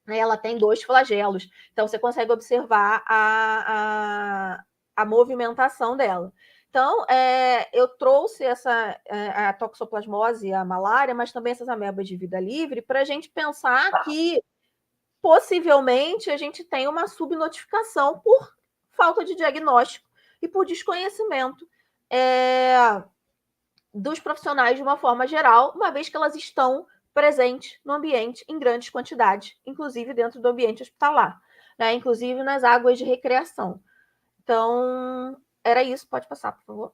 Ela tem 2 flagelos, então você consegue observar a movimentação dela. Então, eu trouxe a toxoplasmose, a malária, mas também essas amebas de vida livre, para a gente pensar que possivelmente a gente tem uma subnotificação por falta de diagnóstico e por desconhecimento dos profissionais de uma forma geral, uma vez que elas estão presentes no ambiente em grandes quantidades, inclusive dentro do ambiente hospitalar, né? Inclusive nas águas de recreação. Então, era isso. Pode passar, por favor.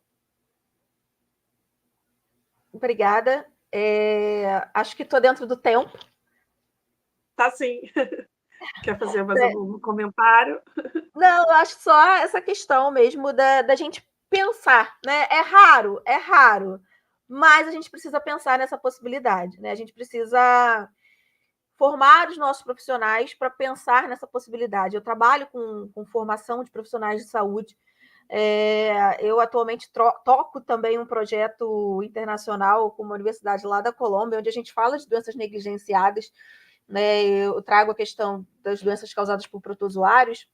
Obrigada. Acho que estou dentro do tempo. Tá sim. Quer fazer mais algum comentário? Não, eu acho só essa questão mesmo da gente pensar, né? É raro, mas a gente precisa pensar nessa possibilidade, né? A gente precisa formar os nossos profissionais para pensar nessa possibilidade. Eu trabalho com formação de profissionais de saúde. Eu atualmente toco também um projeto internacional com uma universidade lá da Colômbia, onde a gente fala de doenças negligenciadas, né? Eu trago a questão das doenças causadas por protozoários.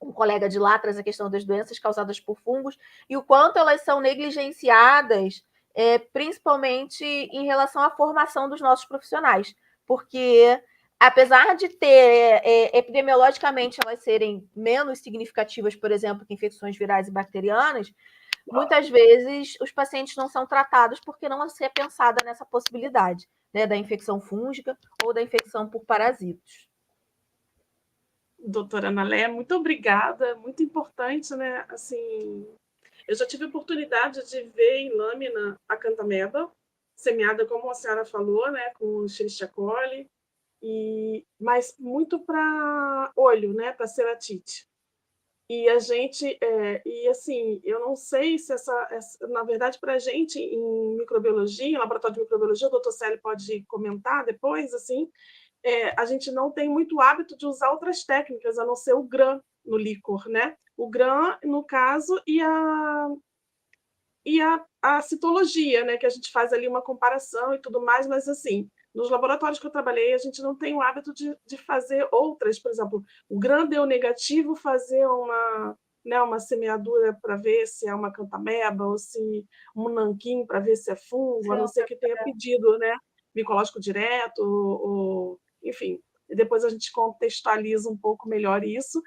Um colega de lá traz a questão das doenças causadas por fungos e o quanto elas são negligenciadas, principalmente em relação à formação dos nossos profissionais, porque apesar de ter, epidemiologicamente, elas serem menos significativas, por exemplo, que infecções virais e bacterianas, muitas vezes os pacientes não são tratados porque não se é pensada nessa possibilidade, né, da infecção fúngica ou da infecção por parasitos. Doutora Ana Léa, muito obrigada, muito importante, né? Assim, Eu já tive a oportunidade de ver em lâmina a cantameba, semeada, como a senhora falou, né, com o Escherichia coli, mas muito para olho, né, para ceratite. E a gente, e assim, eu não sei se na verdade, para a gente, em microbiologia, em laboratório de microbiologia, o doutor Célio pode comentar depois, assim, a gente não tem muito hábito de usar outras técnicas, a não ser o GRAM no líquor, né? O GRAM, no caso, a citologia, né? Que a gente faz ali uma comparação e tudo mais, mas assim, nos laboratórios que eu trabalhei, a gente não tem o hábito de fazer outras, por exemplo, o GRAM deu negativo, fazer uma semeadura para ver se é uma cantameba ou se um nanquim para ver se é fungo, a não ser que tenha pedido, né? Micológico direto, enfim. E depois a gente contextualiza um pouco melhor isso.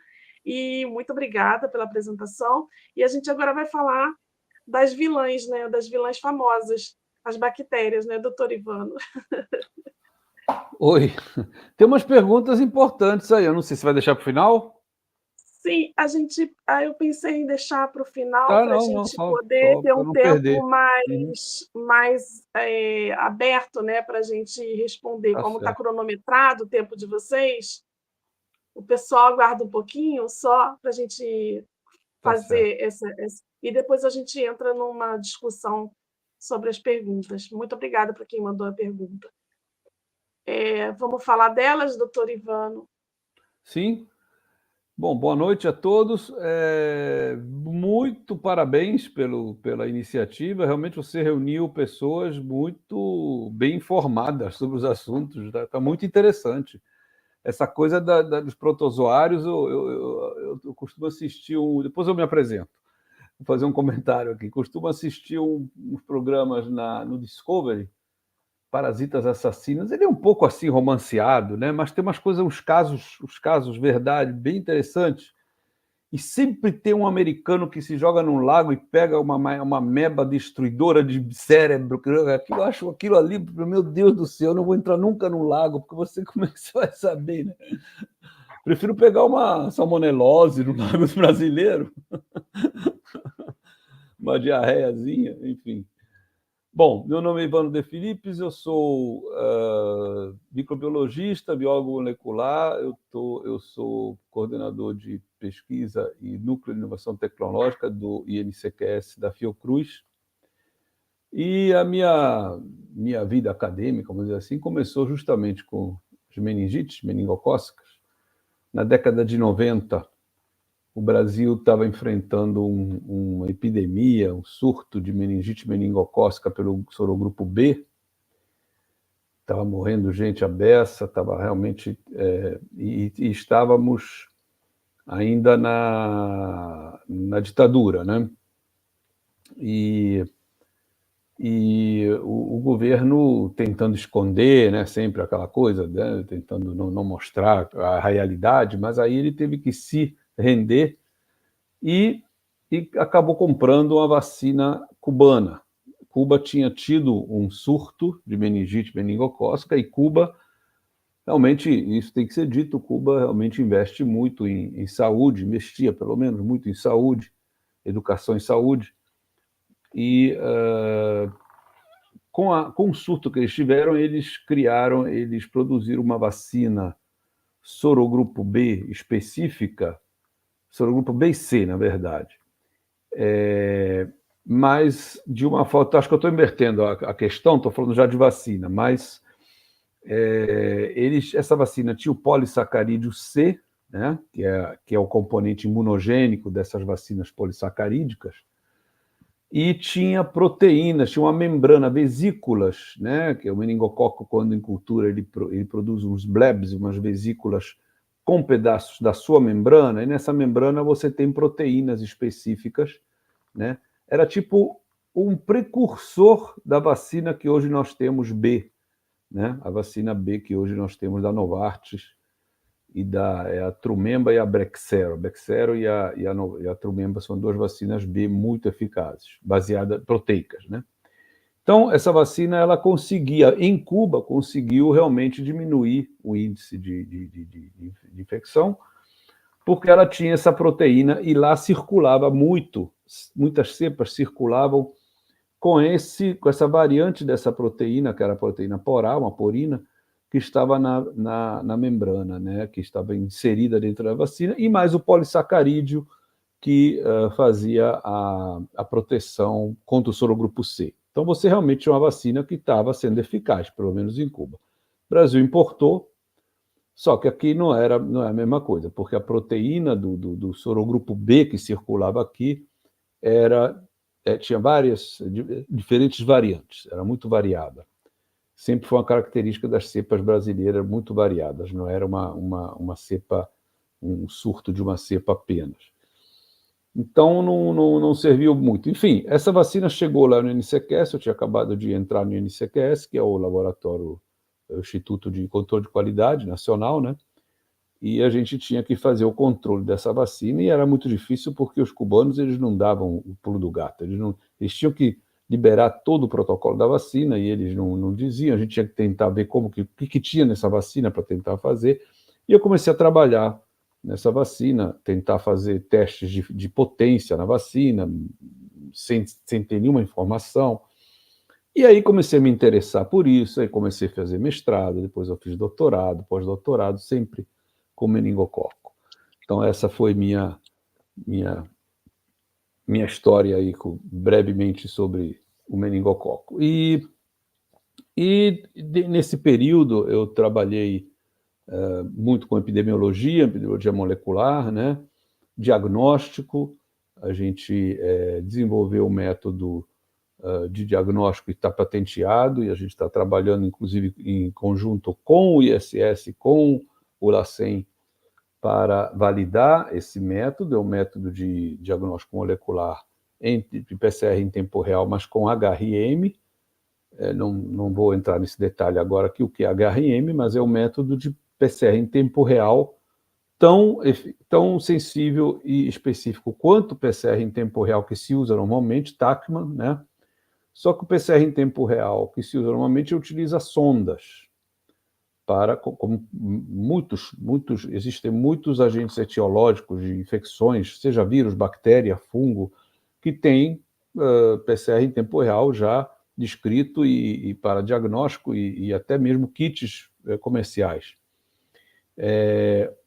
E muito obrigada pela apresentação. E a gente agora vai falar das vilãs, né? Das vilãs famosas, as bactérias, né, doutor Ivano? Oi. Tem umas perguntas importantes aí. Eu não sei se vai deixar para o final. Sim, eu pensei em deixar para o final Tá, para a não, gente só poder ter para um não tempo perder. mais aberto, né, para a gente responder. Tá Como está certo. cronometrado o tempo de vocês, o pessoal aguarda um pouquinho só para a gente Tá fazer e depois a gente entra numa discussão sobre as perguntas. Muito obrigada para quem mandou a pergunta. Vamos falar delas, doutor Ivano? Sim. Bom, boa noite a todos. Muito parabéns pela iniciativa. Realmente você reuniu pessoas muito bem informadas sobre os assuntos. Tá muito interessante. Essa coisa dos protozoários, eu costumo assistir depois eu me apresento. Vou fazer um comentário aqui. Costumo assistir uns programas no Discovery, Parasitas Assassinos. Ele é um pouco assim romanceado, né? Mas tem umas coisas, uns casos verdade, bem interessantes. E sempre tem um americano que se joga num lago e pega uma meba destruidora de cérebro. Eu acho aquilo ali, meu Deus do céu, eu não vou entrar nunca num lago, porque como é que você vai saber, né? Prefiro pegar uma salmonelose no lago brasileiro, uma diarreiazinha, enfim. Bom, meu nome é Ivano De Filipes, eu sou microbiologista, biólogo molecular, eu sou coordenador de pesquisa e núcleo de inovação tecnológica do INCQS da Fiocruz. E a minha vida acadêmica, vamos dizer assim, começou justamente com as meningites meningocócicas. Na década de 90, o Brasil estava enfrentando uma epidemia, um surto de meningite meningocócica pelo sorogrupo B. Estava morrendo gente à beça, estava realmente... e estávamos ainda na ditadura, né? E o governo tentando esconder, né, sempre aquela coisa, né, tentando não mostrar a realidade, mas aí ele teve que se render e acabou comprando uma vacina cubana. Cuba tinha tido um surto de meningite meningocócica e Cuba, realmente, isso tem que ser dito, Cuba realmente investe muito em saúde, investia pelo menos muito em saúde, educação e saúde, e com o surto que eles tiveram, eles produziram uma vacina sorogrupo B específica, sorogrupo B e C, na verdade. Mas de uma forma, acho que eu estou invertendo a questão, estou falando já de vacina, mas essa vacina tinha o polissacarídeo C, né, que é o componente imunogênico dessas vacinas polissacarídicas, e tinha proteínas, tinha uma membrana, vesículas, né, que é o meningococo, quando em cultura ele produz uns blebs, umas vesículas com pedaços da sua membrana, e nessa membrana você tem proteínas específicas, né? Era tipo um precursor da vacina que hoje nós temos B, né? A vacina B que hoje nós temos da Novartis, e a Trumemba e a Brexero. A Brexero e a Trumemba são duas vacinas B muito eficazes, baseadas proteicas, né? Então, essa vacina, ela em Cuba, conseguiu realmente diminuir o índice de infecção, porque ela tinha essa proteína e lá circulava muitas cepas circulavam com essa variante dessa proteína, que era a proteína poral, uma porina, que estava na membrana, né, que estava inserida dentro da vacina, e mais o polissacarídeo, que fazia a proteção contra o sorogrupo C. Então, você realmente tinha uma vacina que estava sendo eficaz, pelo menos em Cuba. O Brasil importou, só que aqui não é a mesma coisa, porque a proteína do sorogrupo B que circulava aqui tinha várias diferentes variantes, era muito variada. Sempre foi uma característica das cepas brasileiras muito variadas, não era uma cepa, um surto de uma cepa apenas. Então, não serviu muito. Enfim, essa vacina chegou lá no INCQS, eu tinha acabado de entrar no INCQS, que é o laboratório, o Instituto de Controle de Qualidade Nacional, né? E a gente tinha que fazer o controle dessa vacina, e era muito difícil porque os cubanos eles não davam o pulo do gato, eles tinham que liberar todo o protocolo da vacina, e eles não diziam, a gente tinha que tentar ver o que tinha nessa vacina para tentar fazer, e eu comecei a trabalhar nessa vacina, tentar fazer testes de potência na vacina, sem ter nenhuma informação. E aí comecei a me interessar por isso, aí comecei a fazer mestrado, depois eu fiz doutorado, pós-doutorado, sempre com meningococo. Então essa foi minha história aí, brevemente sobre o meningococo. E nesse período eu trabalhei muito com epidemiologia molecular, né? Diagnóstico, a gente desenvolveu um método de diagnóstico que está patenteado, e a gente está trabalhando, inclusive, em conjunto com o ISS, com o LACEN, para validar esse método. É um método de diagnóstico molecular de PCR em tempo real, mas com HRM. Não vou entrar nesse detalhe agora aqui, o que é HRM, mas é um método de PCR em tempo real tão sensível e específico quanto o PCR em tempo real que se usa normalmente, Tachman, né? Só que o PCR em tempo real que se usa normalmente utiliza sondas existem muitos agentes etiológicos de infecções, seja vírus, bactéria, fungo, que tem PCR em tempo real já descrito e para diagnóstico e até mesmo kits comerciais.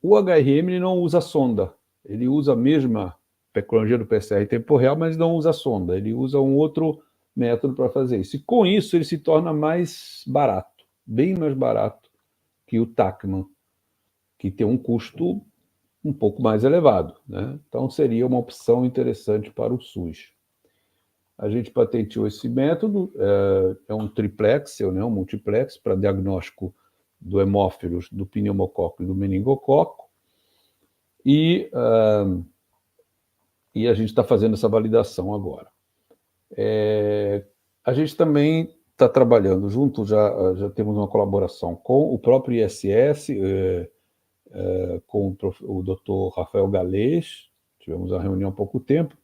O HRM ele não usa sonda, ele usa a mesma tecnologia do PCR em tempo real, mas não usa sonda, ele usa um outro método para fazer isso. E com isso ele se torna mais barato, bem mais barato que o Tachman, que tem um custo um pouco mais elevado, né? Então seria uma opção interessante para o SUS. A gente patenteou esse método, é um triplex, né, um multiplex para diagnóstico do hemófilos, do pneumococo e do meningococo, e a gente está fazendo essa validação agora. A gente também está trabalhando junto, já temos uma colaboração com o próprio ISS, com o Dr. Rafael Galês, tivemos uma reunião há pouco tempo.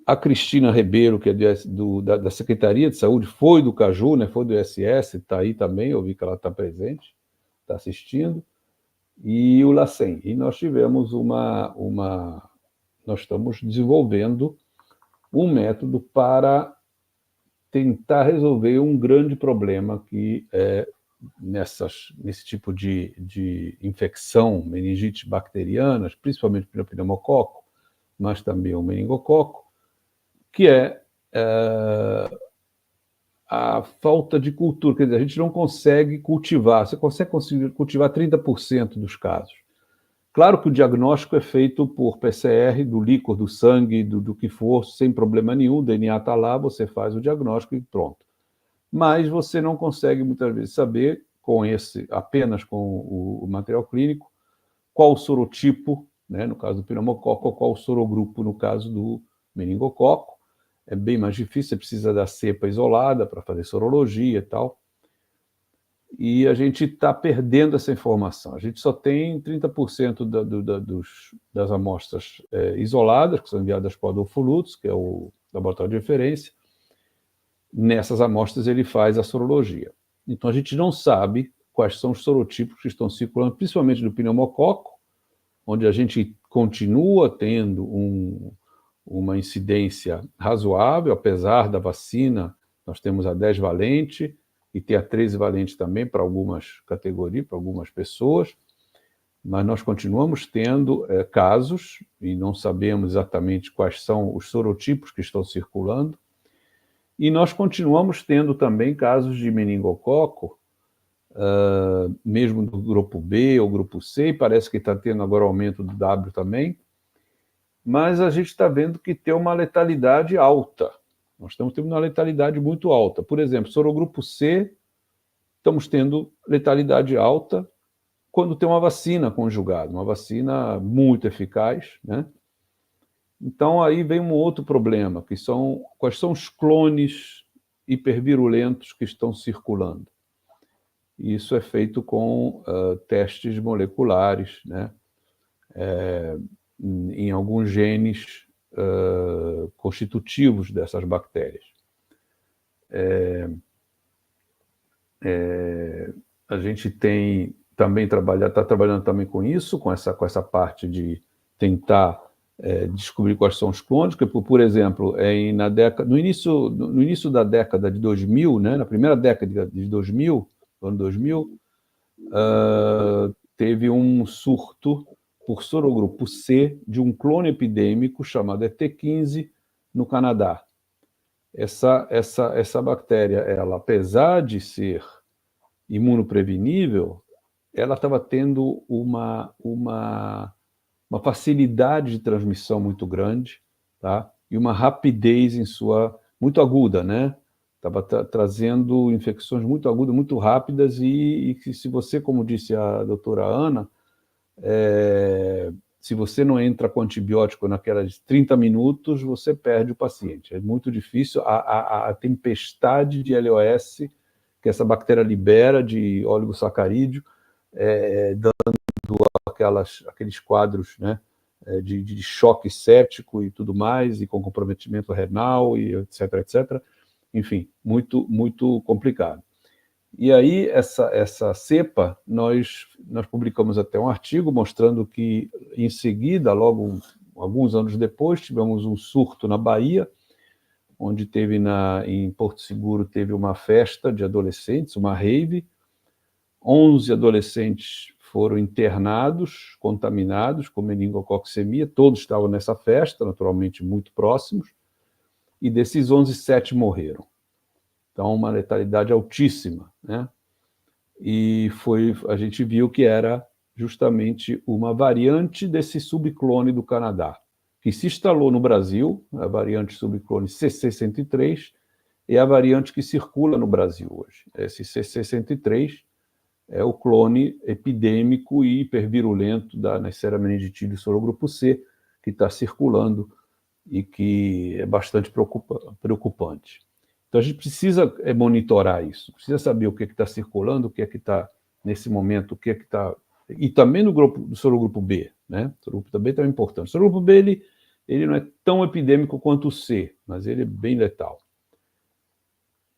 A Cristina Ribeiro, que é da Secretaria de Saúde, foi do Caju, né, foi do ISS, está aí também, eu vi que ela está presente, está assistindo, e o LACEN. E nós tivemos nós estamos desenvolvendo um método para tentar resolver um grande problema que é nesse tipo de infecção, meningite bacterianas, principalmente pelo pneumococo, mas também o meningococo, que é a falta de cultura. Quer dizer, a gente não consegue cultivar, você consegue cultivar 30% dos casos. Claro que o diagnóstico é feito por PCR, do líquor, do sangue, do que for, sem problema nenhum, o DNA está lá, você faz o diagnóstico e pronto. Mas você não consegue, muitas vezes, saber, apenas com o material clínico, qual o sorotipo, né, no caso do pneumococo, ou qual o sorogrupo, no caso do meningococo. É bem mais difícil, você precisa da cepa isolada para fazer sorologia e tal. E a gente está perdendo essa informação. A gente só tem 30% das amostras isoladas, que são enviadas para o Adolfo Lutz, que é o laboratório de referência. Nessas amostras ele faz a sorologia. Então a gente não sabe quais são os sorotipos que estão circulando, principalmente do pneumococo, onde a gente continua tendo uma incidência razoável, apesar da vacina. Nós temos a 10 valente e tem a 13 valente também para algumas categorias, para algumas pessoas, mas nós continuamos tendo casos, e não sabemos exatamente quais são os sorotipos que estão circulando, e nós continuamos tendo também casos de meningococo, mesmo do grupo B ou grupo C, e parece que está tendo agora aumento do W também, mas a gente está vendo que tem uma letalidade alta. Nós estamos tendo uma letalidade muito alta. Por exemplo, sorogrupo C, estamos tendo letalidade alta quando tem uma vacina conjugada, uma vacina muito eficaz, né? Então, aí vem um outro problema, que são quais são os clones hipervirulentos que estão circulando. Isso é feito com testes moleculares, né? Em alguns genes constitutivos dessas bactérias. A gente tem também está trabalhando também com isso, com essa parte de tentar descobrir quais são os clones, que, por exemplo, no início da década de 2000, né, na primeira década de 2000, no ano 2000, teve um surto por sorogrupo C de um clone epidêmico chamado ET15 no Canadá. Essa bactéria, ela, apesar de ser imunoprevenível, ela estava tendo uma facilidade de transmissão muito grande, tá? E uma rapidez muito aguda, né? Estava trazendo infecções muito agudas, muito rápidas, e que, se você, como disse a doutora Ana, se você não entra com antibiótico naquelas 30 minutos, você perde o paciente. É muito difícil. A tempestade de LOS que essa bactéria libera de oligosacarídeo, dando aqueles quadros, né, de choque séptico e tudo mais, e com comprometimento renal, e etc. Enfim, muito, muito complicado. E aí, essa cepa, nós publicamos até um artigo mostrando que, em seguida, logo alguns anos depois, tivemos um surto na Bahia, onde em Porto Seguro teve uma festa de adolescentes, uma rave. 11 adolescentes foram internados, contaminados com meningococcemia, todos estavam nessa festa, naturalmente muito próximos, e desses 11, 7 morreram. Então, uma letalidade altíssima, né? E a gente viu que era justamente uma variante desse subclone do Canadá, que se instalou no Brasil, a variante subclone CC103, é a variante que circula no Brasil hoje. Esse CC103 é o clone epidêmico e hipervirulento da Neisseria meningitide do sorogrupo C, que está circulando e que é bastante preocupante. Então, a gente precisa monitorar isso, precisa saber o que está circulando, o que é que está nesse momento, o que é que está... E também do sorogrupo B, né? O sorogrupo B também é importante. O sorogrupo B, ele não é tão epidêmico quanto o C, mas ele é bem letal.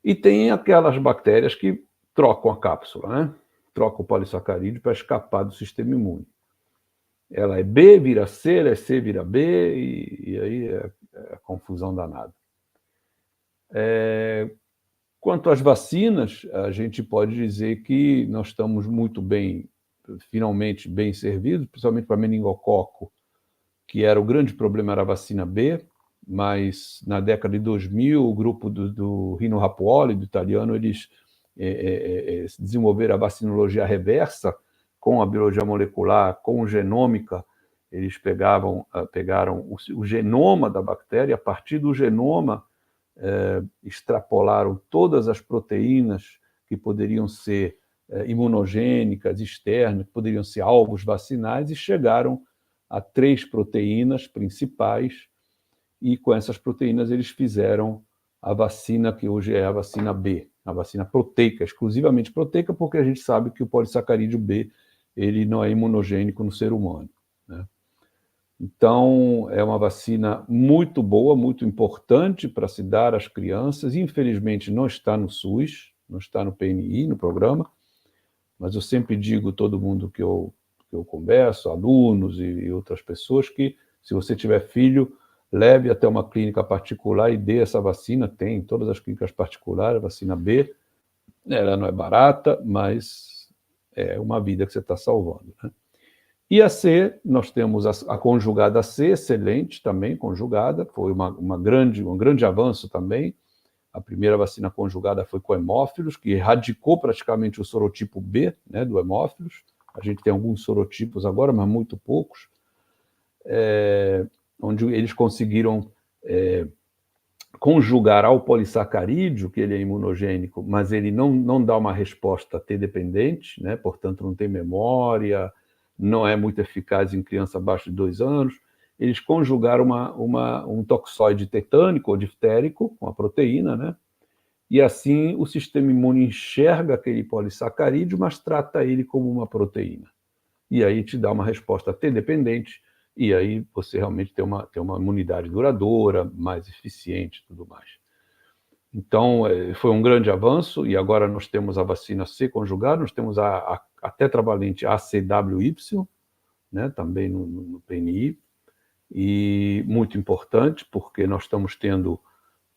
E tem aquelas bactérias que trocam a cápsula, né? Trocam o polissacarídeo para escapar do sistema imune. Ela é B, vira C, ela é C, vira B, e aí é a confusão danada. Quanto às vacinas, a gente pode dizer que nós estamos muito bem, finalmente bem servidos, principalmente para meningococo, que era o grande problema, era a vacina B, mas na década de 2000, o grupo do Rino Rappuoli, do italiano, eles desenvolveram a vacinologia reversa, com a biologia molecular, com genômica. Eles pegaram o genoma da bactéria, a partir do genoma extrapolaram todas as proteínas que poderiam ser imunogênicas, externas, que poderiam ser alvos vacinais, e chegaram a 3 proteínas principais, e com essas proteínas eles fizeram a vacina que hoje é a vacina B, a vacina proteica, exclusivamente proteica, porque a gente sabe que o polissacarídeo B ele não é imunogênico no ser humano, né? Então, é uma vacina muito boa, muito importante para se dar às crianças. Infelizmente, não está no SUS, não está no PNI, no programa, mas eu sempre digo a todo mundo que eu que eu converso, alunos e outras pessoas, que se você tiver filho, leve até uma clínica particular e dê essa vacina. Tem em todas as clínicas particulares, a vacina B. Ela não é barata, mas é uma vida que você está salvando, né? E a C, nós temos a conjugada C, excelente também, conjugada, foi um grande avanço também. A primeira vacina conjugada foi com hemófilos, que erradicou praticamente o sorotipo B, né, do hemófilos. A gente tem alguns sorotipos agora, mas muito poucos, onde eles conseguiram conjugar ao polissacarídeo, que ele é imunogênico, mas ele não dá uma resposta T-dependente, né, portanto não tem memória, não é muito eficaz em criança abaixo de 2 anos. Eles conjugaram um toxoide tetânico ou diftérico com a proteína, né? E assim o sistema imune enxerga aquele polissacarídeo, mas trata ele como uma proteína. E aí te dá uma resposta T-dependente, e aí você realmente tem uma imunidade duradoura, mais eficiente e tudo mais. Então, foi um grande avanço, e agora nós temos a vacina C conjugada, nós temos a tetravalente ACWY, né, também no PNI, e muito importante, porque nós estamos tendo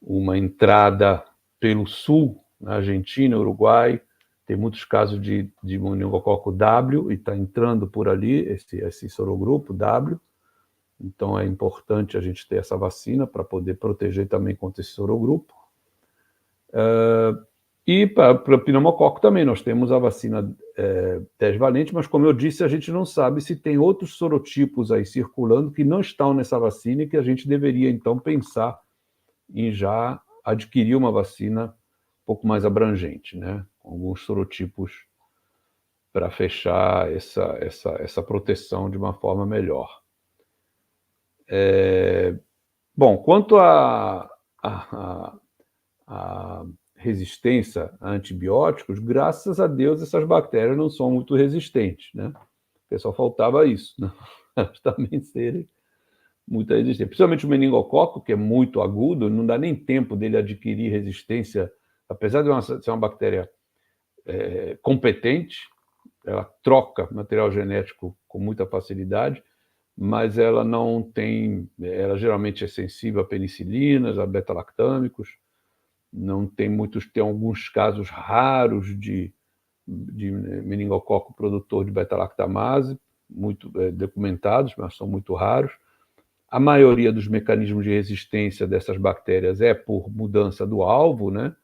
uma entrada pelo sul, na Argentina, Uruguai, tem muitos casos de meningococo W, e está entrando por ali esse sorogrupo W, então é importante a gente ter essa vacina para poder proteger também contra esse sorogrupo. E para pneumococo também, nós temos a vacina 10 valente, mas como eu disse, a gente não sabe se tem outros sorotipos aí circulando que não estão nessa vacina e que a gente deveria, então, pensar em já adquirir uma vacina um pouco mais abrangente, né? Com alguns sorotipos para fechar essa proteção de uma forma melhor. Bom, quanto à resistência a antibióticos, graças a Deus essas bactérias não são muito resistentes, né? Porque só faltava isso, né? Elas também serem muito resistentes. Principalmente o meningococo, que é muito agudo, não dá nem tempo dele adquirir resistência, apesar de ser uma bactéria competente, ela troca material genético com muita facilidade, mas ela não tem, ela geralmente é sensível a penicilinas, a beta-lactâmicos, não tem tem alguns casos raros de meningococo produtor de beta-lactamase, muito documentados, mas são muito raros. A maioria dos mecanismos de resistência dessas bactérias é por mudança do alvo, né?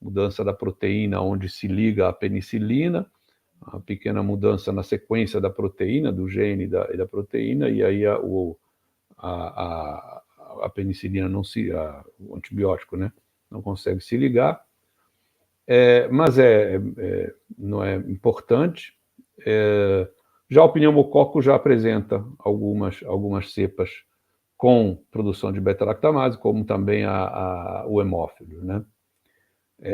Mudança da proteína onde se liga a penicilina, uma pequena mudança na sequência da proteína, do gene e da proteína, e aí a penicilina o antibiótico, né, não consegue se ligar, mas não é importante. Já o pneumococo já apresenta algumas cepas com produção de beta-lactamase, como também o hemófilo, né?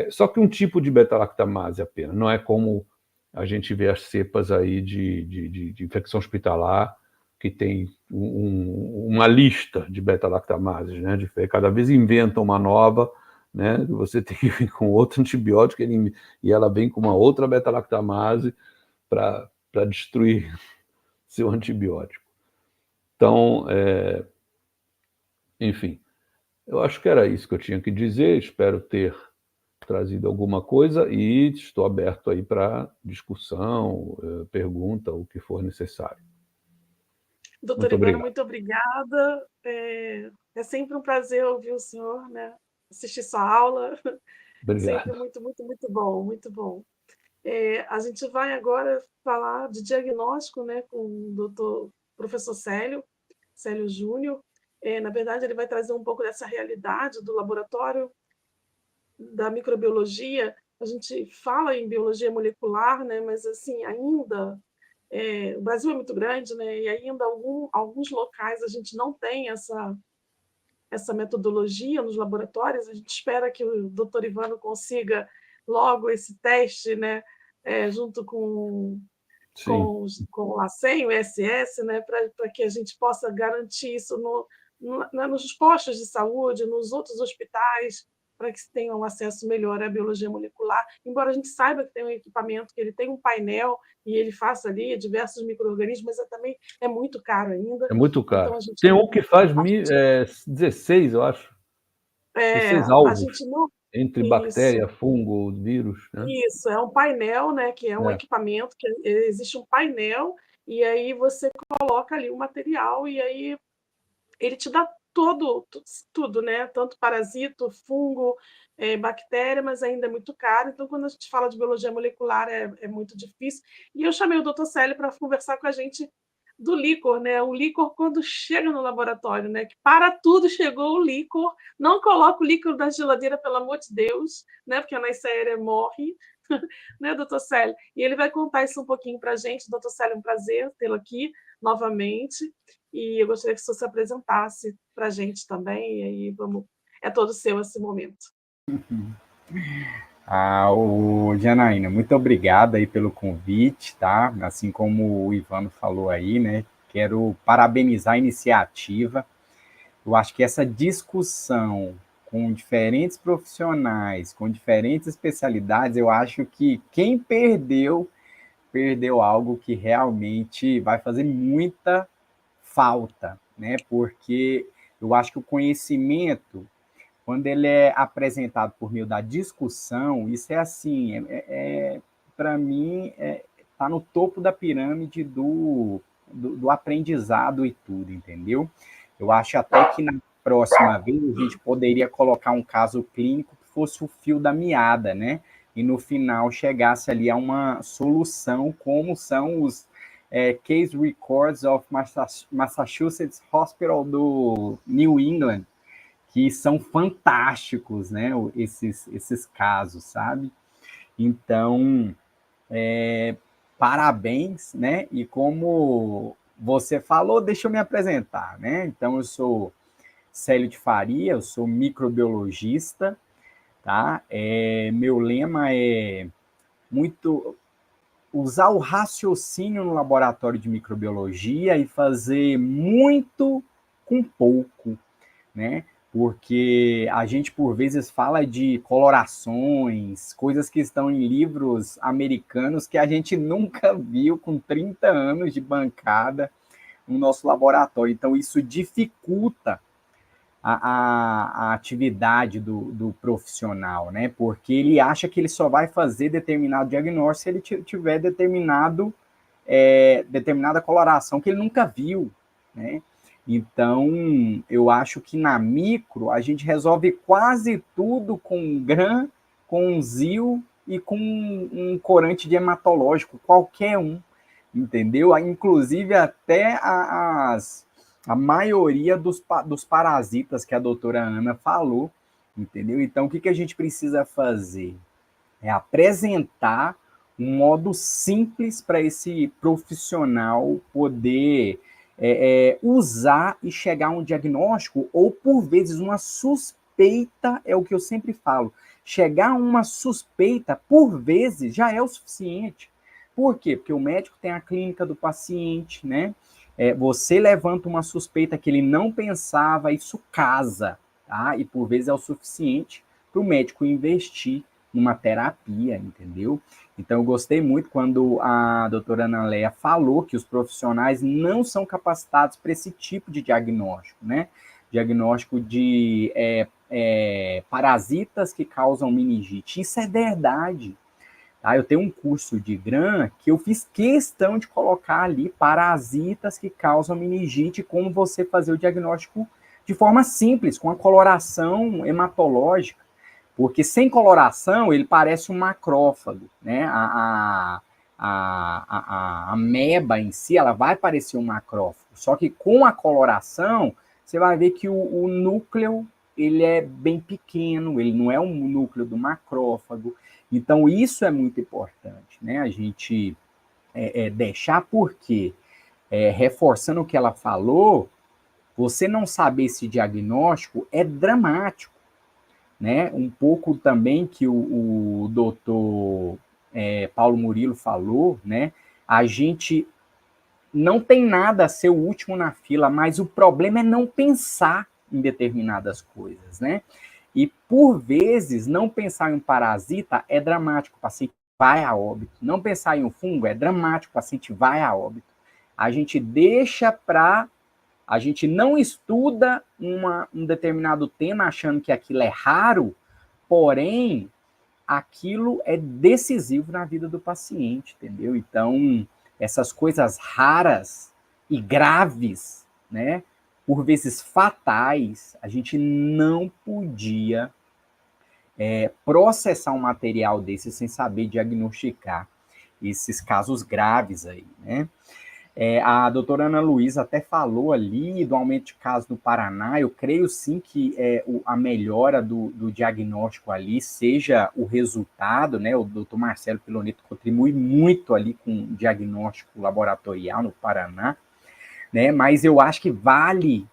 Só que um tipo de beta-lactamase apenas, não é como a gente vê as cepas aí de infecção hospitalar, que tem uma lista de beta-lactamases, né? Cada vez inventam uma nova, né? Você tem que vir com outro antibiótico e ela vem com uma outra beta-lactamase para destruir seu antibiótico. Então, enfim, eu acho que era isso que eu tinha que dizer, espero ter trazido alguma coisa e estou aberto aí para discussão, pergunta, o que for necessário. Doutor Ivano, muito obrigada. É sempre um prazer ouvir o senhor, né? Assistir sua aula. Obrigado. Sempre muito, muito, muito bom, muito bom. A gente vai agora falar de diagnóstico, né, com o doutor professor Célio Júnior. Na verdade, ele vai trazer um pouco dessa realidade do laboratório da microbiologia. A gente fala em biologia molecular, né, mas assim, ainda o Brasil é muito grande, né, e ainda alguns locais a gente não tem essa metodologia nos laboratórios. A gente espera que o doutor Ivano consiga logo esse teste, né, junto com o LACEN, o SS, né, para que a gente possa garantir isso nos postos de saúde, nos outros hospitais, para que se tenha um acesso melhor à biologia molecular, embora a gente saiba que tem um equipamento, que ele tem um painel e ele faça ali diversos micro-organismos, mas também é muito caro ainda. É muito caro. Então, a gente tem um que faz 16, eu acho. 16 a alvos gente não... entre Isso. bactéria, fungo, vírus. Né? Isso, é um painel, né, que é um equipamento, que existe um painel, e aí você coloca ali o material, e aí ele te dá tudo, né? Tanto parasito, fungo, bactéria, mas ainda é muito caro. Então, quando a gente fala de biologia molecular, é muito difícil. E eu chamei o Dr. Célio para conversar com a gente do líquor, né? O líquor, quando chega no laboratório, né? Que para tudo chegou o líquor. Não coloca o líquor na geladeira, pelo amor de Deus, né? Porque a Nayssaia morre, né, Dr. Célio? E ele vai contar isso um pouquinho para a gente. Dr. Célio, é um prazer tê-lo aqui novamente. E eu gostaria que você se apresentasse para a gente também. E aí é todo seu esse momento. Janaína, muito obrigada aí pelo convite, tá? Assim como o Ivano falou aí, né? Quero parabenizar a iniciativa. Eu acho que essa discussão com diferentes profissionais, com diferentes especialidades, eu acho que quem perdeu algo que realmente vai fazer muita falta, né? Porque eu acho que o conhecimento, quando ele é apresentado por meio da discussão, isso é assim, para mim, está no topo da pirâmide do aprendizado e tudo, entendeu? Eu acho até que na próxima vez a gente poderia colocar um caso clínico que fosse o fio da meada, né? E no final chegasse ali a uma solução, como são os Case Records of Massachusetts Hospital do New England, que são fantásticos, né? Esses casos, sabe? Então, parabéns, né? E como você falou, deixa eu me apresentar, né? Então, eu sou Célio de Faria, eu sou microbiologista, tá? Meu lema é muito usar o raciocínio no laboratório de microbiologia e fazer muito com pouco, né? Porque a gente, por vezes, fala de colorações, coisas que estão em livros americanos que a gente nunca viu com 30 anos de bancada no nosso laboratório. Então, isso dificulta a atividade do profissional, né? Porque ele acha que ele só vai fazer determinado diagnóstico se ele tiver determinada coloração que ele nunca viu, né? Então, eu acho que na micro a gente resolve quase tudo com GRAM, com ZIL e com um corante de hematológico, qualquer um, entendeu? Inclusive até a maioria dos parasitas que a doutora Ana falou, entendeu? Então, o que a gente precisa fazer? É apresentar um modo simples para esse profissional poder usar e chegar a um diagnóstico, ou, por vezes, uma suspeita, é o que eu sempre falo. Chegar a uma suspeita, por vezes, já é o suficiente. Por quê? Porque o médico tem a clínica do paciente, né? Você levanta uma suspeita que ele não pensava, isso casa, tá? E por vezes é o suficiente para o médico investir numa terapia, entendeu? Então, eu gostei muito quando a doutora Ana Leia falou que os profissionais não são capacitados para esse tipo de diagnóstico, né? Diagnóstico de parasitas que causam meningite. Isso é verdade. Tá? Eu tenho um curso de GRAM que eu fiz questão de colocar ali parasitas que causam meningite, como você fazer o diagnóstico de forma simples, com a coloração hematológica, porque sem coloração ele parece um macrófago, né? A ameba em si, ela vai parecer um macrófago, só que com a coloração, você vai ver que o núcleo, ele é bem pequeno, ele não é um núcleo do macrófago. Então, isso é muito importante, né? A gente deixar, porque, reforçando o que ela falou, você não saber esse diagnóstico é dramático, né? Um pouco também que o doutor Paulo Murilo falou, né? A gente não tem nada a ser o último na fila, mas o problema é não pensar em determinadas coisas, né? E, por vezes, não pensar em um parasita é dramático, o paciente vai a óbito. Não pensar em um fungo é dramático, o paciente vai a óbito. A gente deixa para... A gente não estuda um determinado tema achando que aquilo é raro, porém, aquilo é decisivo na vida do paciente, entendeu? Então, essas coisas raras e graves, né, por vezes fatais, a gente não podia processar um material desse sem saber diagnosticar esses casos graves aí, né? A doutora Ana Luísa até falou ali do aumento de casos no Paraná. Eu creio sim que a melhora do diagnóstico ali seja o resultado, né? O doutor Marcelo Piloneto contribui muito ali com o diagnóstico laboratorial no Paraná, né? Mas eu acho que vale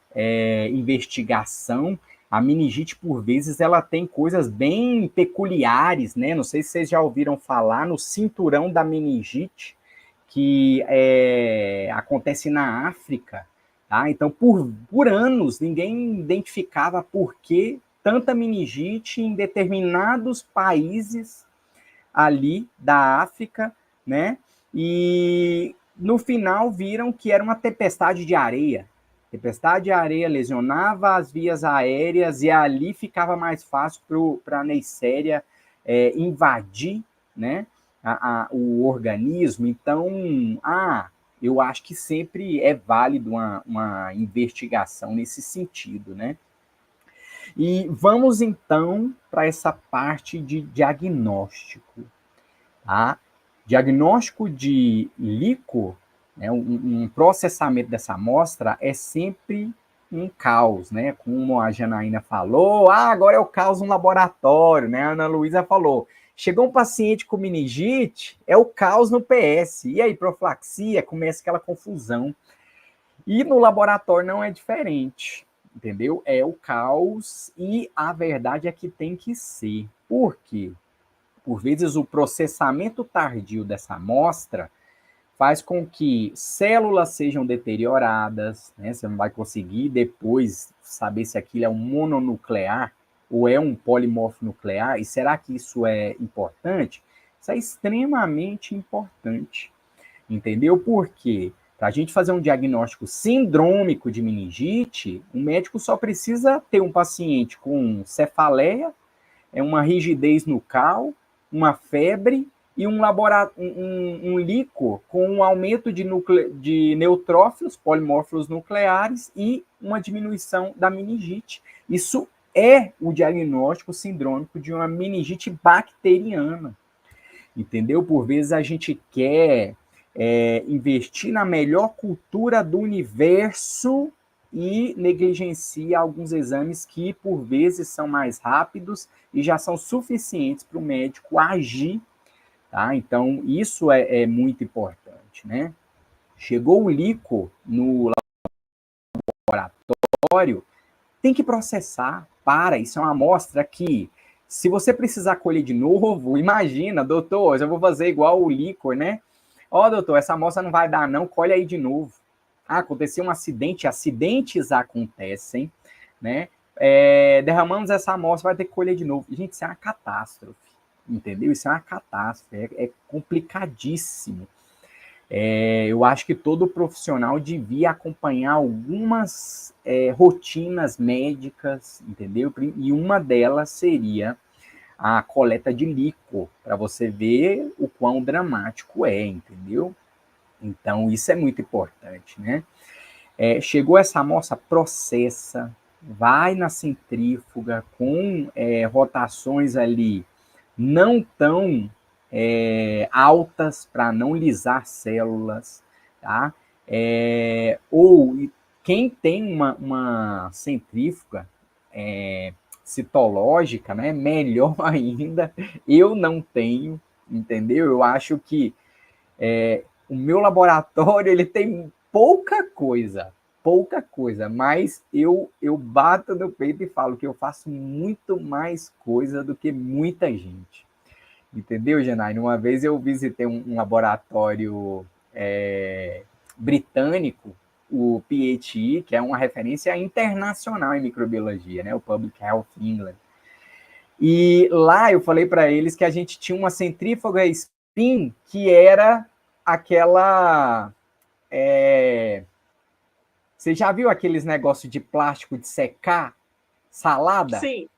investigação. A meningite, por vezes, ela tem coisas bem peculiares, né? Não sei se vocês já ouviram falar no cinturão da meningite, que acontece na África, tá? Então, por anos, ninguém identificava por que tanta meningite em determinados países ali da África, né? E no final viram que era uma tempestade de areia. Tempestade de areia lesionava as vias aéreas e ali ficava mais fácil para a Neisseria invadir, né, o organismo. Então, eu acho que sempre é válido uma investigação nesse sentido, né? E vamos, então, para essa parte de diagnóstico. Tá? Diagnóstico de líquor, né, um processamento dessa amostra é sempre um caos, né? Como a Janaína falou, agora é o caos no laboratório, né? A Ana Luísa falou, chegou um paciente com meningite, é o caos no PS. E aí, profilaxia, começa aquela confusão. E no laboratório não é diferente, entendeu? É o caos e a verdade é que tem que ser. Por quê? Por vezes, o processamento tardio dessa amostra faz com que células sejam deterioradas, né? Você não vai conseguir depois saber se aquilo é um mononuclear ou é um polimorfo nuclear. E será que isso é importante? Isso é extremamente importante, entendeu? Por quê? Para a gente fazer um diagnóstico sindrômico de meningite, o médico só precisa ter um paciente com cefaleia, uma rigidez nucal, uma febre e um líquor com um aumento de neutrófilos, polimórfilos nucleares e uma diminuição da meningite. Isso é o diagnóstico sindrômico de uma meningite bacteriana, entendeu? Por vezes a gente quer investir na melhor cultura do universo e negligencia alguns exames que, por vezes, são mais rápidos e já são suficientes para o médico agir, tá? Então, isso é muito importante, né? Chegou o líquor no laboratório, tem que processar. Isso é uma amostra que, se você precisar colher de novo, imagina, doutor, eu vou fazer igual o líquor, né? Doutor, essa amostra não vai dar não, colhe aí de novo. Aconteceu um acidente, acidentes acontecem, né? Derramamos essa amostra, vai ter que colher de novo. Gente, isso é uma catástrofe, entendeu? Isso é uma catástrofe, é complicadíssimo. Eu acho que todo profissional devia acompanhar algumas rotinas médicas, entendeu? E uma delas seria a coleta de líquor, para você ver o quão dramático entendeu? Então, isso é muito importante, né? Chegou essa amostra, processa, vai na centrífuga com rotações ali não tão altas para não lisar células, tá? Ou quem tem uma centrífuga citológica, né? Melhor ainda, eu não tenho, entendeu? Eu acho que o meu laboratório ele tem pouca coisa, mas eu bato no peito e falo que eu faço muito mais coisa do que muita gente. Entendeu, Janaína? Uma vez eu visitei um laboratório britânico, o PHE, que é uma referência internacional em microbiologia, né? O Public Health England. E lá eu falei para eles que a gente tinha uma centrífuga spin que era aquela... Você já viu aqueles negócios de plástico de secar salada? Sim.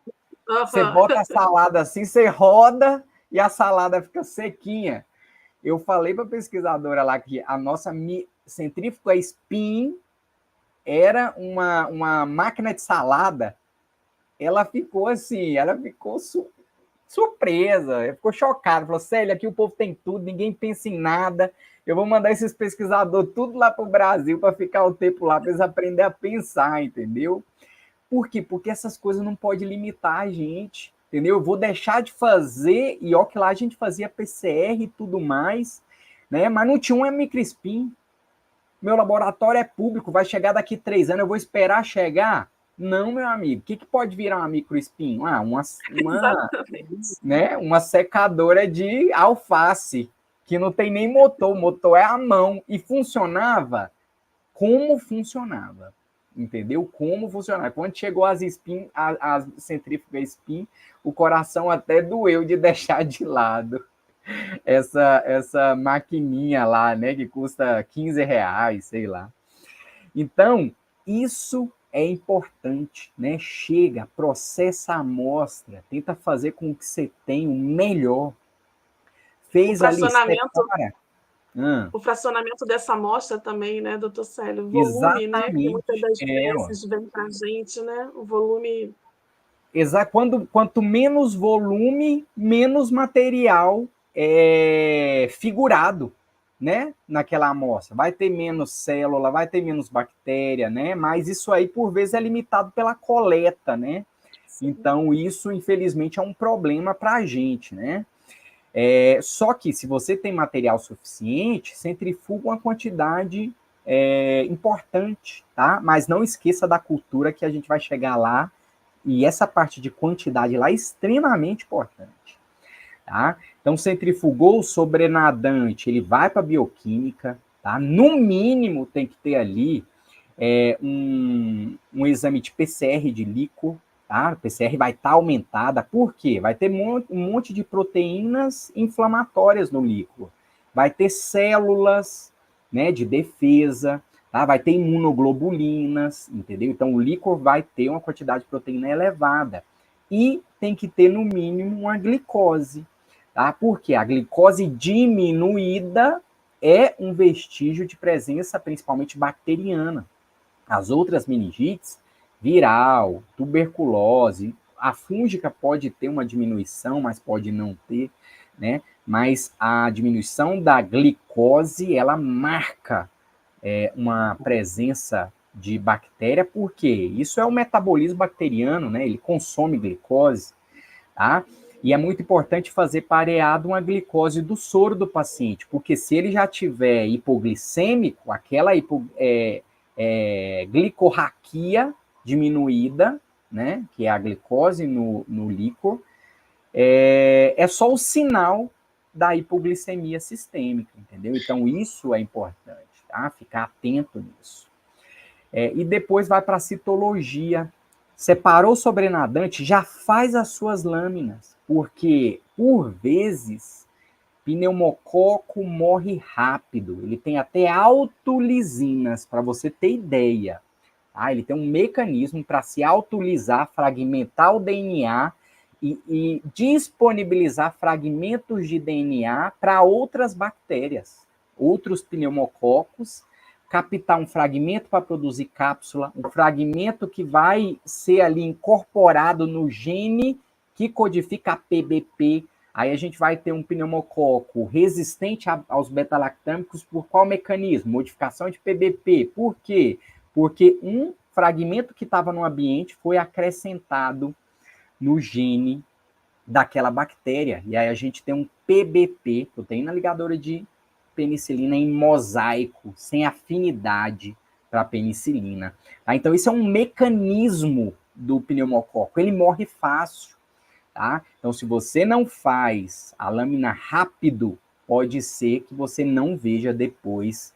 Você bota a salada assim, você roda e a salada fica sequinha. Eu falei para a pesquisadora lá que a nossa centrífuga spin era uma máquina de salada. Ela ficou assim, ela ficou surpresa, ela ficou chocada. Falou, Célia, aqui o povo tem tudo, ninguém pensa em nada. Eu vou mandar esses pesquisadores tudo lá para o Brasil para ficar o tempo lá, para eles aprenderem a pensar, entendeu? Por quê? Porque essas coisas não podem limitar a gente, entendeu? Eu vou deixar de fazer, e ó que lá a gente fazia PCR e tudo mais, né? Mas não tinha um microspin. Meu laboratório é público, vai chegar daqui 3 anos, eu vou esperar chegar? Não, meu amigo. O que pode virar uma microspin? Uma secadora de alface, que não tem nem motor, o motor é a mão. E funcionava como funcionava. Entendeu? Como funcionava. Quando chegou as centrífugas spin, o coração até doeu de deixar de lado essa maquininha lá, né, que custa R$15, sei lá. Então, isso é importante, né? Chega, processa a amostra, tenta fazer com que você tenha o melhor. Fez ali, separa. O fracionamento dessa amostra também, né, doutor Célio? O volume, Exatamente. né, que muitas das vezes vem para a gente, né? O volume... Exato. Quanto menos volume, menos material figurado, né, naquela amostra. Vai ter menos célula, vai ter menos bactéria, né? Mas isso aí, por vezes, é limitado pela coleta, né? Sim. Então, isso, infelizmente, é um problema para a gente, né? Só que, se você tem material suficiente, centrifuga uma quantidade importante, tá? Mas não esqueça da cultura, que a gente vai chegar lá, e essa parte de quantidade lá é extremamente importante, tá? Então, centrifugou o sobrenadante, ele vai para a bioquímica, tá? No mínimo, tem que ter ali um exame de PCR de líquor, tá? A PCR vai estar aumentada, por quê? Vai ter um monte de proteínas inflamatórias no líquor, vai ter células, né, de defesa, tá? Vai ter imunoglobulinas, entendeu? Então, o líquor vai ter uma quantidade de proteína elevada. E tem que ter, no mínimo, uma glicose, tá? Porque a glicose diminuída é um vestígio de presença, principalmente bacteriana. As outras meningites, viral, tuberculose, a fúngica pode ter uma diminuição, mas pode não ter, né? Mas a diminuição da glicose, ela marca uma presença de bactéria, porque isso é o metabolismo bacteriano, né? Ele consome glicose, tá? E é muito importante fazer pareado uma glicose do soro do paciente, porque se ele já tiver hipoglicêmico, aquela glicorraquia diminuída, né? Que é a glicose no líquor, é só o sinal da hipoglicemia sistêmica, entendeu? Então, isso é importante, tá? Ficar atento nisso. E depois vai para a citologia. Separou o sobrenadante, já faz as suas lâminas, porque, por vezes, pneumococo morre rápido. Ele tem até autolisinas, para você ter ideia. Tá? Ele tem um mecanismo para se autolisar, fragmentar o DNA e disponibilizar fragmentos de DNA para outras bactérias, outros pneumococos, captar um fragmento para produzir cápsula, um fragmento que vai ser ali incorporado no gene que codifica a PBP. Aí a gente vai ter um pneumococo resistente aos beta-lactâmicos por qual mecanismo? Modificação de PBP. Por quê? Porque um fragmento que estava no ambiente foi acrescentado no gene daquela bactéria. E aí a gente tem um PBP, proteína ligadora de penicilina, em mosaico, sem afinidade para a penicilina. Tá? Então, isso é um mecanismo do pneumococo. Ele morre fácil. Tá? Então, se você não faz a lâmina rápido, pode ser que você não veja depois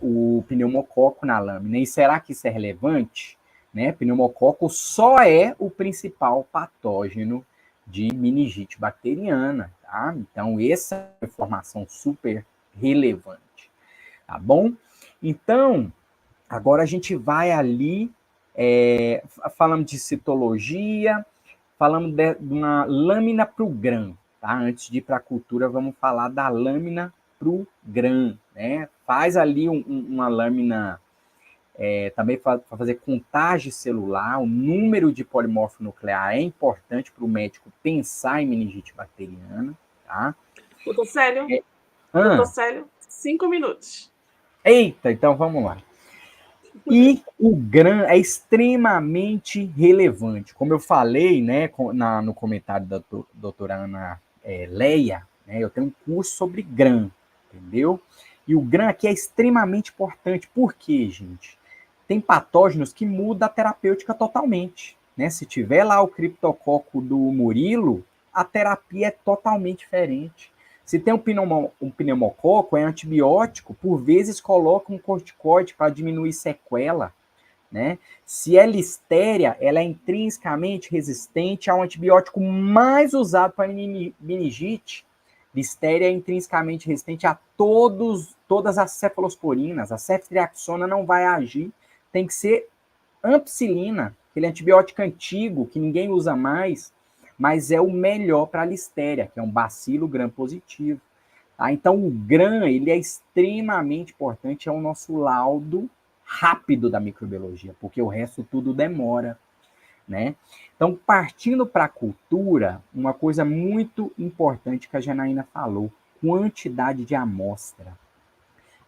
o pneumococo na lâmina. E será que isso é relevante? né? Pneumococo só é o principal patógeno de meningite bacteriana, tá? Então, essa é uma informação super relevante, tá bom? Então, agora a gente vai ali, falamos de citologia, falamos de uma lâmina para o GRAM, tá? Antes de ir para a cultura, vamos falar da lâmina para o GRAM, né? Faz ali uma lâmina também para fazer contagem celular, o número de polimorfo nuclear é importante para o médico pensar em meningite bacteriana, tá? Doutor Célio, Ah, doutor Célio, 5 minutos. eita, então vamos lá. E o GRAM é extremamente relevante. Como eu falei, né, no comentário da doutora Ana Leia, né, eu tenho um curso sobre GRAM, entendeu? E o GRAM aqui é extremamente importante. Por quê, gente? Tem patógenos que mudam a terapêutica totalmente, né? Se tiver lá o criptococo do Murilo, a terapia é totalmente diferente. Se tem um pneumococo, é antibiótico, por vezes coloca um corticoide para diminuir sequela, né? Se é listéria, ela é intrinsecamente resistente ao antibiótico mais usado para meningite. Listéria é intrinsecamente resistente a todas as cefalosporinas. A ceftriaxona não vai agir. Tem que ser ampicilina, aquele antibiótico antigo que ninguém usa mais, mas é o melhor para a listéria, que é um bacilo gram-positivo. Tá? Então, o gram ele é extremamente importante, é o nosso laudo rápido da microbiologia, porque o resto tudo demora. Né? Então, partindo para a cultura, uma coisa muito importante que a Janaína falou, quantidade de amostra.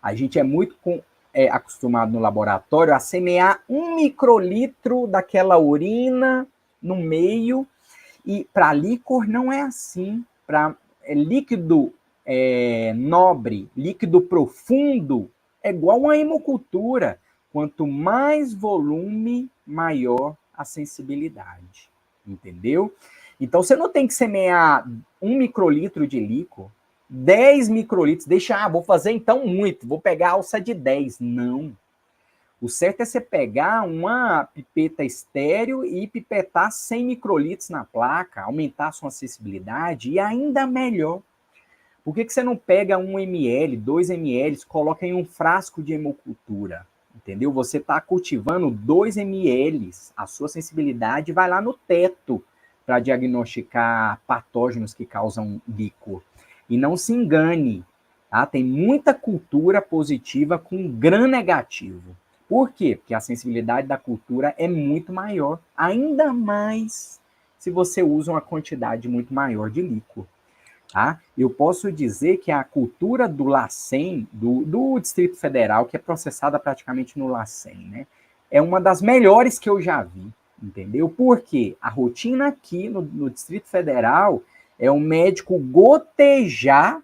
A gente é muito acostumado no laboratório a semear 1 microlitro daquela urina no meio, e para líquor não é assim. Para líquido nobre, líquido profundo, é igual a hemocultura. Quanto mais volume, maior a sensibilidade. Entendeu? Então, você não tem que semear 1 microlitro de líquor, 10 microlitros, vou fazer então muito, vou pegar a alça de 10. Não. O certo é você pegar uma pipeta estéreo e pipetar 100 microlitros na placa, aumentar a sua acessibilidade e ainda melhor. Por que você não pega 1 ml, 2 ml, coloca em um frasco de hemocultura? Entendeu? Você está cultivando 2 ml, a sua sensibilidade vai lá no teto para diagnosticar patógenos que causam líquor. E não se engane, tá? Tem muita cultura positiva com gram negativo. Por quê? Porque a sensibilidade da cultura é muito maior, ainda mais se você usa uma quantidade muito maior de líquor. Tá? Eu posso dizer que a cultura do LACEN, do Distrito Federal, que é processada praticamente no LACEN, né, é uma das melhores que eu já vi, entendeu? Porque a rotina aqui no Distrito Federal é o médico gotejar,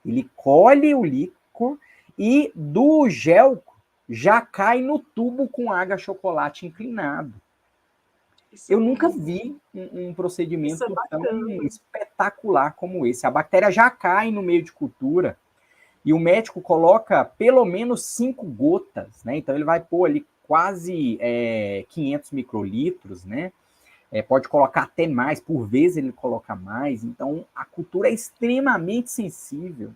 ele colhe o líquor e do gel já cai no tubo com água chocolate inclinado. Eu nunca vi um procedimento tão espetacular como esse. A bactéria já cai no meio de cultura e o médico coloca pelo menos 5 gotas, né? Então ele vai pôr ali quase 500 microlitros, né? Pode colocar até mais, por vezes ele coloca mais. Então a cultura é extremamente sensível,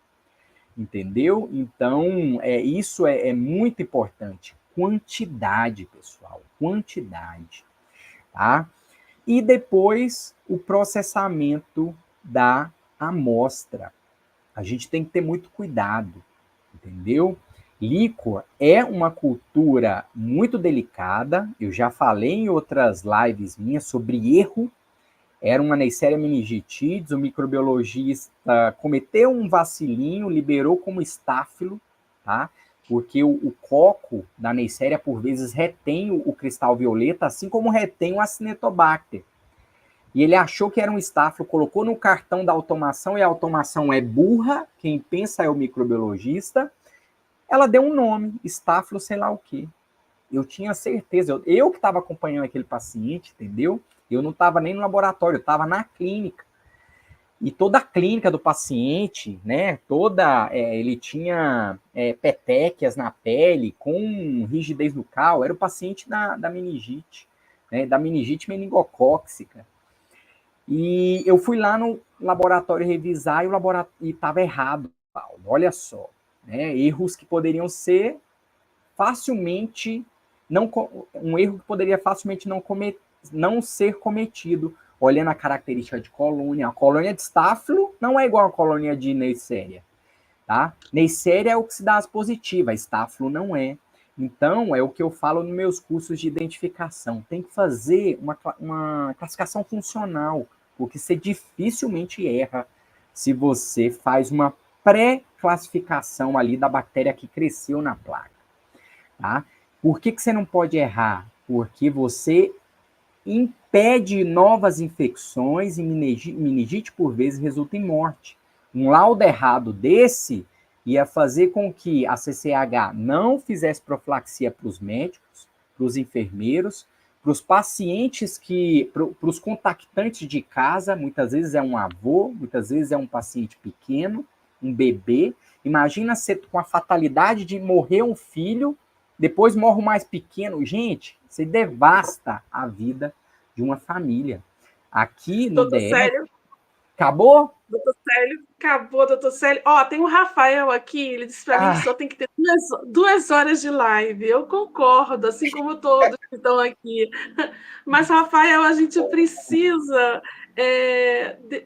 entendeu? Então isso é muito importante. Quantidade, pessoal, quantidade. Tá? E depois o processamento da amostra. A gente tem que ter muito cuidado, entendeu? Líquor é uma cultura muito delicada. Eu já falei em outras lives minhas sobre erro. Era uma Neisseria meningitidis, o microbiologista cometeu um vacilinho, liberou como estáfilo, tá? Porque o coco da Neisseria, por vezes, retém o cristal violeta, assim como retém o Acinetobacter. E ele achou que era um estáfilo, colocou no cartão da automação, e a automação é burra, quem pensa é o microbiologista. Ela deu um nome, estáfilo sei lá o quê. Eu tinha certeza, eu que estava acompanhando aquele paciente, entendeu? Eu não estava nem no laboratório, eu estava na clínica. E toda a clínica do paciente, né, ele tinha petequias na pele, com rigidez bucal, era o paciente da meningite, né, da meningite meningocócica. E eu fui lá no laboratório revisar e estava errado, Paulo, olha só, né, erros que poderiam ser facilmente, um erro que poderia facilmente não ser cometido, olhando a característica de colônia. A colônia de Staphylo não é igual a colônia de Neisseria, tá? Neisseria é oxidase positiva, Staphylo não é. Então, é o que eu falo nos meus cursos de identificação. Tem que fazer uma classificação funcional, porque você dificilmente erra se você faz uma pré-classificação ali da bactéria que cresceu na placa, tá? Por que você não pode errar? Porque você impede novas infecções e meningite, por vezes, resulta em morte. Um laudo errado desse ia fazer com que a CCH não fizesse profilaxia para os médicos, para os enfermeiros, para os pacientes para os contactantes de casa, muitas vezes é um avô, muitas vezes é um paciente pequeno, um bebê. Imagina você com a fatalidade de morrer um filho, depois morre o mais pequeno. Gente, você devasta a vida de uma família. Aqui no Doutor DF... Célio. Acabou? Doutor Célio, acabou, doutor Célio. Ó, tem o Rafael aqui, ele disse para mim que só tem que ter 2 horas de live. Eu concordo, assim como todos que estão aqui. Mas, Rafael, a gente precisa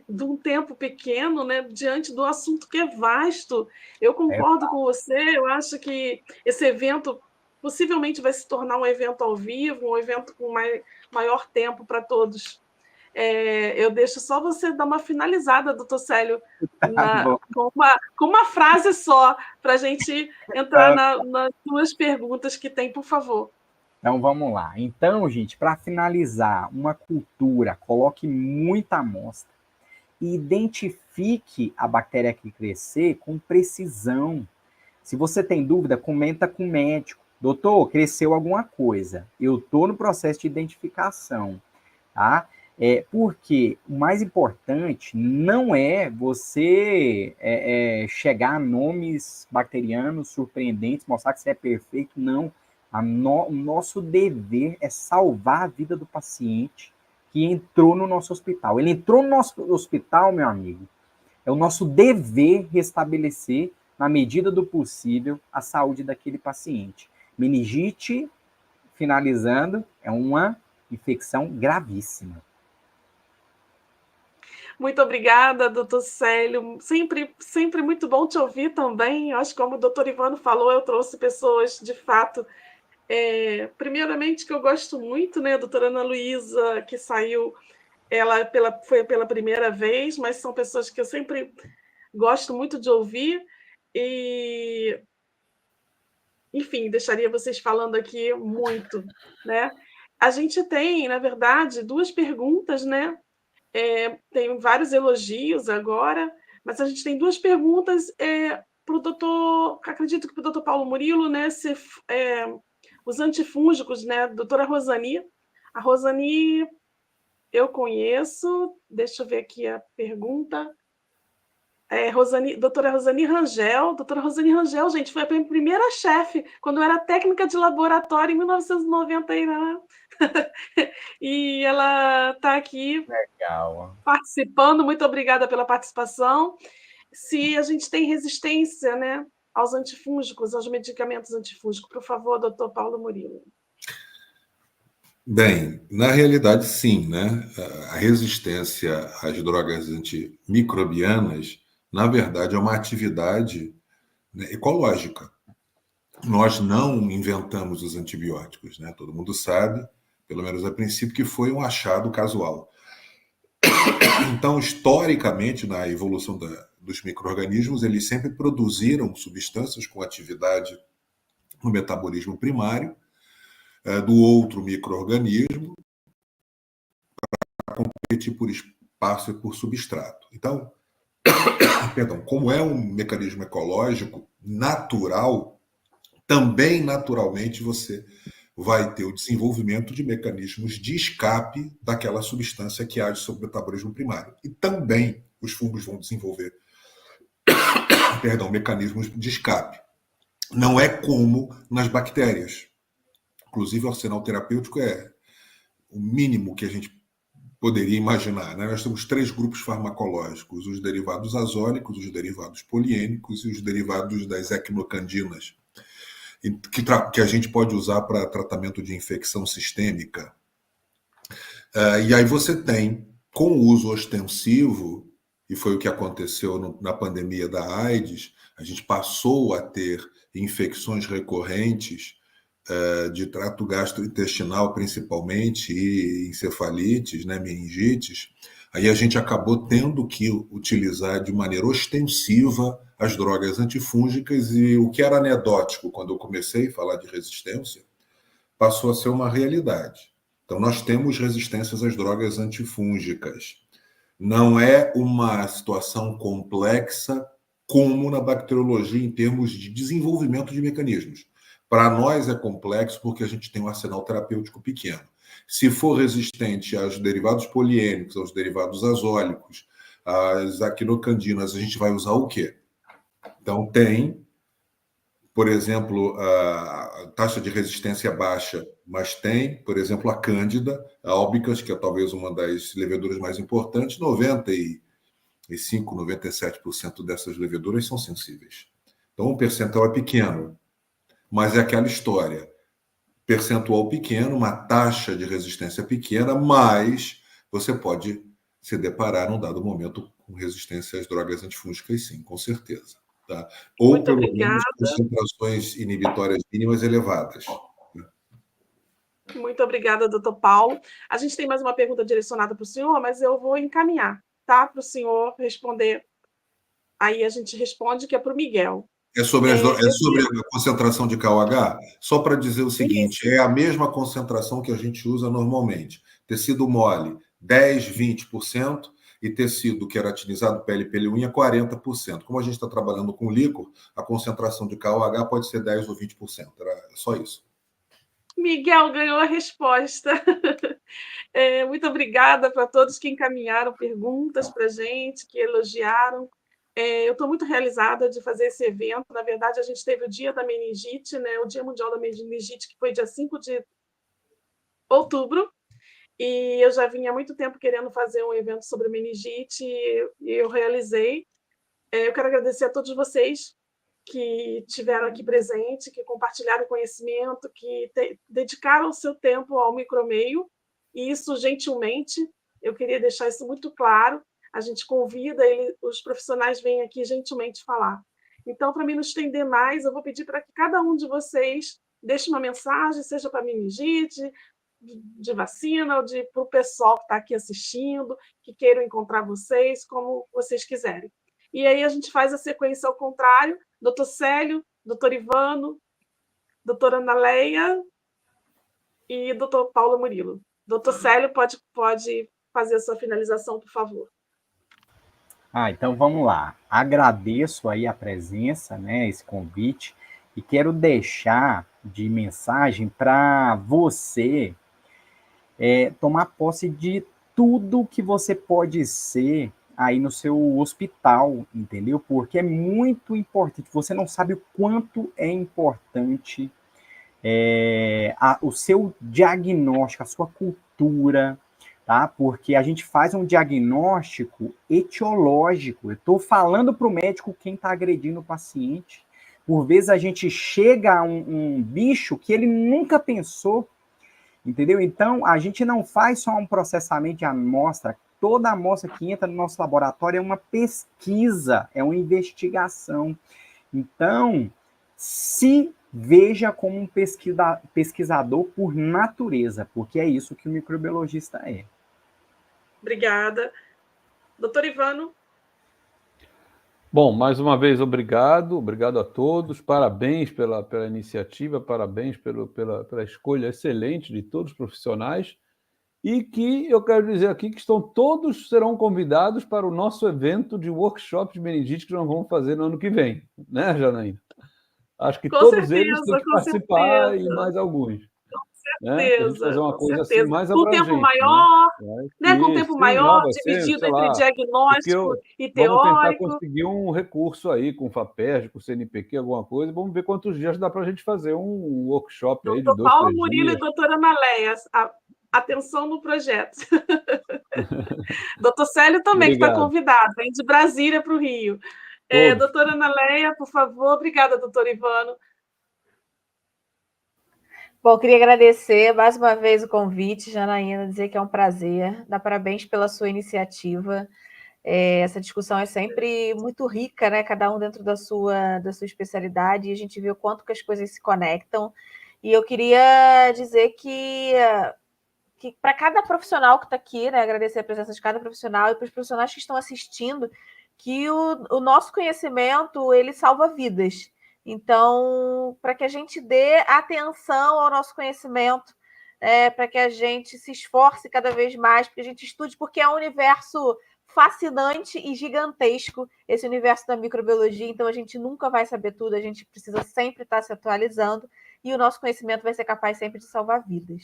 de um tempo pequeno, né, diante do assunto que é vasto. Eu concordo com você, eu acho que esse evento possivelmente vai se tornar um evento ao vivo, um evento com maior tempo para todos. Eu deixo só você dar uma finalizada, doutor Célio, com uma frase só, para a gente entrar nas 2 perguntas que tem, por favor. Então, vamos lá. Então, gente, para finalizar, uma cultura, coloque muita amostra e identifique a bactéria que crescer com precisão. Se você tem dúvida, comenta com o médico. Doutor, cresceu alguma coisa. Eu estou no processo de identificação, tá? Porque o mais importante não é você chegar a nomes bacterianos surpreendentes, mostrar que você é perfeito, não. O nosso dever é salvar a vida do paciente que entrou no nosso hospital. Ele entrou no nosso hospital, meu amigo. É o nosso dever restabelecer, na medida do possível, a saúde daquele paciente. Meningite, finalizando, é uma infecção gravíssima. Muito obrigada, doutor Célio. Sempre muito bom te ouvir também. Eu acho que, como o doutor Ivano falou, eu trouxe pessoas, de fato, primeiramente, que eu gosto muito, né? A doutora Ana Luísa, que saiu, foi pela primeira vez, mas são pessoas que eu sempre gosto muito de ouvir. E, enfim, deixaria vocês falando aqui muito, né? A gente tem, na verdade, 2 perguntas, né? Tem vários elogios agora, mas a gente tem 2 perguntas para o doutor, acredito que para o doutor Paulo Murilo, né? Os antifúngicos, né? Doutora Rosani. A Rosani eu conheço, deixa eu ver aqui a pergunta. Doutora Rosani Rangel. Doutora Rosani Rangel, gente, foi a minha primeira chefe, quando eu era técnica de laboratório, em 1990. E ela está aqui participando. Muito obrigada pela participação. Se a gente tem resistência, né, aos antifúngicos, aos medicamentos antifúngicos, por favor, doutor Paulo Murilo. Bem, na realidade, sim, né? A resistência às drogas antimicrobianas, na verdade, é uma atividade, né, ecológica. Nós não inventamos os antibióticos, né? Todo mundo sabe, pelo menos a princípio, que foi um achado casual. Então, historicamente, na evolução dos micro-organismos, eles sempre produziram substâncias com atividade no metabolismo primário do outro micro-organismo para competir por espaço e por substrato. Então, como é um mecanismo ecológico natural, também naturalmente você vai ter o desenvolvimento de mecanismos de escape daquela substância que age sobre o metabolismo primário. E também os fungos vão desenvolver, mecanismos de escape. Não é como nas bactérias. Inclusive, o arsenal terapêutico é o mínimo que a gente poderia imaginar, né? Nós temos 3 grupos farmacológicos: os derivados azólicos, os derivados poliênicos e os derivados das equinocandinas, que a gente pode usar para tratamento de infecção sistêmica. E aí você tem, com o uso ostensivo, e foi o que aconteceu na pandemia da AIDS, a gente passou a ter infecções recorrentes de trato gastrointestinal, principalmente, e encefalites, né, meningites. Aí a gente acabou tendo que utilizar de maneira ostensiva as drogas antifúngicas, e o que era anedótico quando eu comecei a falar de resistência passou a ser uma realidade. Então, nós temos resistências às drogas antifúngicas. Não é uma situação complexa como na bacteriologia em termos de desenvolvimento de mecanismos. Para nós é complexo porque a gente tem um arsenal terapêutico pequeno. Se for resistente aos derivados poliênicos, aos derivados azólicos, às equinocandinas, a gente vai usar o quê? Então, tem, por exemplo, a taxa de resistência baixa, mas tem, por exemplo, a Cândida, a albicans, que é talvez uma das leveduras mais importantes, 95, 97% dessas leveduras são sensíveis. Então, o percentual é pequeno, mas é aquela história. Percentual pequeno, uma taxa de resistência pequena, mas você pode se deparar num dado momento com resistência às drogas antifúngicas, sim, com certeza. Tá? Ou, Muito pelo obrigada. menos, concentrações inibitórias mínimas elevadas. Muito obrigada, doutor Paulo. A gente tem mais uma pergunta direcionada para o senhor, mas eu vou encaminhar, tá? Para o senhor responder. Aí a gente responde, que é para o Miguel. É sobre a concentração de KOH? Só para dizer o seguinte, é a mesma concentração que a gente usa normalmente. Tecido mole, 10, 20%, e tecido queratinizado, pele e unha, 40%. Como a gente está trabalhando com líquor, a concentração de KOH pode ser 10 ou 20%. Era só isso. Miguel ganhou a resposta. Muito obrigada para todos que encaminharam perguntas para a gente, que elogiaram. Eu estou muito realizada de fazer esse evento. Na verdade, a gente teve o Dia da Meningite, né? O Dia Mundial da Meningite, que foi dia 5 de outubro, e eu já vinha há muito tempo querendo fazer um evento sobre meningite, e eu realizei. Eu quero agradecer a todos vocês que estiveram aqui presentes, que compartilharam conhecimento, que dedicaram o seu tempo ao micromeio, e isso gentilmente. Eu queria deixar isso muito claro. A gente convida os profissionais vêm aqui gentilmente falar. Então, para mim não estender mais, eu vou pedir para que cada um de vocês deixe uma mensagem, seja para meningite, de vacina, ou para o pessoal que está aqui assistindo, que queiram encontrar vocês, como vocês quiserem. E aí a gente faz a sequência ao contrário: doutor Célio, doutor Ivano, doutora Ana Leia e doutor Paulo Murilo. Doutor Célio, pode fazer a sua finalização, por favor. Então vamos lá. Agradeço aí a presença, né, esse convite, e quero deixar de mensagem para você tomar posse de tudo que você pode ser aí no seu hospital, entendeu? Porque é muito importante. Você não sabe o quanto é importante o seu diagnóstico, a sua cultura, tá? Porque a gente faz um diagnóstico etiológico. Eu estou falando para o médico quem está agredindo o paciente. Por vezes a gente chega a um bicho que ele nunca pensou, entendeu? Então, a gente não faz só um processamento de amostra. Toda amostra que entra no nosso laboratório é uma pesquisa, é uma investigação. Então, se veja como um pesquisador por natureza, porque é isso que o microbiologista é. Obrigada. Doutor Ivano? Bom, mais uma vez, obrigado a todos, parabéns pela iniciativa, parabéns pela escolha excelente de todos os profissionais, e que eu quero dizer aqui que todos serão convidados para o nosso evento de workshop de meningite que nós vamos fazer no ano que vem, né, Janaína? Acho que Com todos certeza, eles têm que participar, e mais alguns. Com né? Para a gente certeza, fazer uma com coisa assim certeza. mais Com abrangente, tempo né? maior, né? Com tempo Sim, maior, vai ser, dividido sei entre lá, diagnóstico e vamos tentar teórico. conseguir um recurso aí com o FAPERJ, com o CNPq, alguma coisa, vamos ver quantos dias dá para a gente fazer um workshop aí de Doutor 2, Paulo 3 Murilo e dias. doutora Naléia, atenção no projeto. Doutor Célio também, que está Obrigado. convidado, vem de Brasília para o Rio. Todos. Doutora Naléia, por favor. Obrigada, doutor Ivano. Bom, queria agradecer mais uma vez o convite, Janaína, dizer que é um prazer, dar parabéns pela sua iniciativa. Essa discussão é sempre muito rica, né? Cada um dentro da sua especialidade, e a gente vê o quanto que as coisas se conectam. E eu queria dizer que para cada profissional que está aqui, né? Agradecer a presença de cada profissional e para os profissionais que estão assistindo, que o nosso conhecimento ele salva vidas. Então, para que a gente dê atenção ao nosso conhecimento, para que a gente se esforce cada vez mais, para que a gente estude, porque é um universo fascinante e gigantesco, esse universo da microbiologia, então a gente nunca vai saber tudo, a gente precisa sempre estar se atualizando, e o nosso conhecimento vai ser capaz sempre de salvar vidas.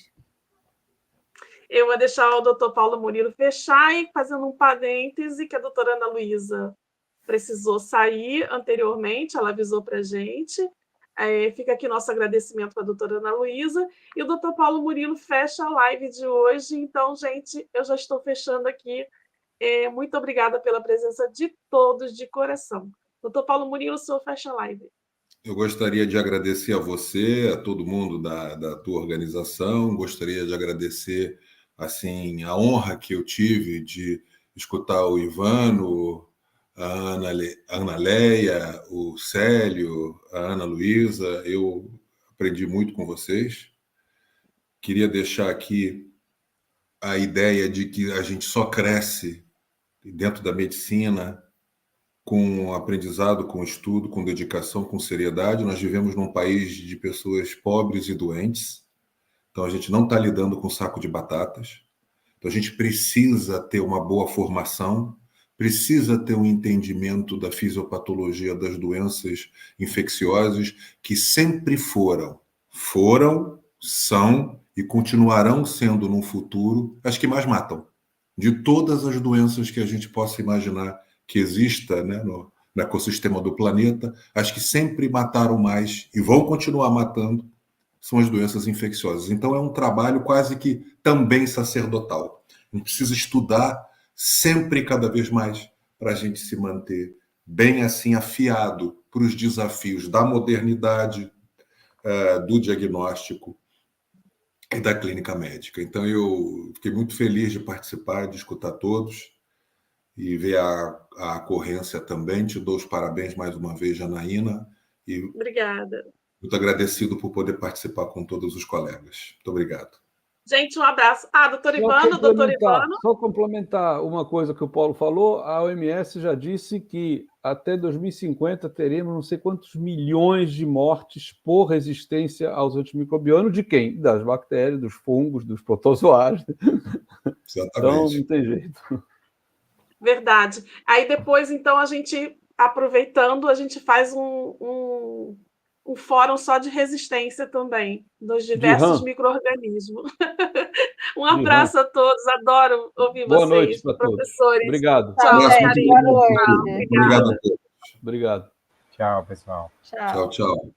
Eu vou deixar o doutor Paulo Murilo fechar e fazendo um parêntese que a doutora Ana Luísa precisou sair anteriormente, ela avisou para a gente. Fica aqui nosso agradecimento para a doutora Ana Luísa. E o doutor Paulo Murilo fecha a live de hoje. Então, gente, eu já estou fechando aqui. Muito obrigada pela presença de todos, de coração. Doutor Paulo Murilo, o senhor fecha a live. Eu gostaria de agradecer a você, a todo mundo da tua organização. Gostaria de agradecer assim a honra que eu tive de escutar o Ivano, a Ana Leia, o Célio, a Ana Luísa. Eu aprendi muito com vocês. Queria deixar aqui a ideia de que a gente só cresce dentro da medicina com aprendizado, com estudo, com dedicação, com seriedade. Nós vivemos num país de pessoas pobres e doentes, então a gente não está lidando com saco de batatas. Então a gente precisa ter uma boa formação, precisa ter um entendimento da fisiopatologia das doenças infecciosas que sempre foram, são e continuarão sendo no futuro as que mais matam. De todas as doenças que a gente possa imaginar que exista, né, no ecossistema do planeta, as que sempre mataram mais e vão continuar matando são as doenças infecciosas. Então é um trabalho quase que também sacerdotal. A gente precisa estudar sempre e cada vez mais para a gente se manter bem assim afiado para os desafios da modernidade, do diagnóstico e da clínica médica. Então eu fiquei muito feliz de participar, de escutar todos e ver a ocorrência também. Te dou os parabéns mais uma vez, Janaína. E Obrigada. muito agradecido por poder participar com todos os colegas. Muito obrigado. Gente, um abraço. Doutor Ivano, Só complementar uma coisa que o Paulo falou, a OMS já disse que até 2050 teremos não sei quantos milhões de mortes por resistência aos antimicrobianos. De quem? Das bactérias, dos fungos, dos protozoários. Exatamente. Então, não tem jeito. Verdade. Aí depois, então, a gente, aproveitando, a gente faz um fórum só de resistência também, dos diversos micro-organismos. Um abraço a todos, adoro ouvir Boa vocês, noite para todos. professores. Obrigado. Tchau, Boa noite. Obrigado a todos. Obrigado. Tchau, pessoal. Tchau, tchau.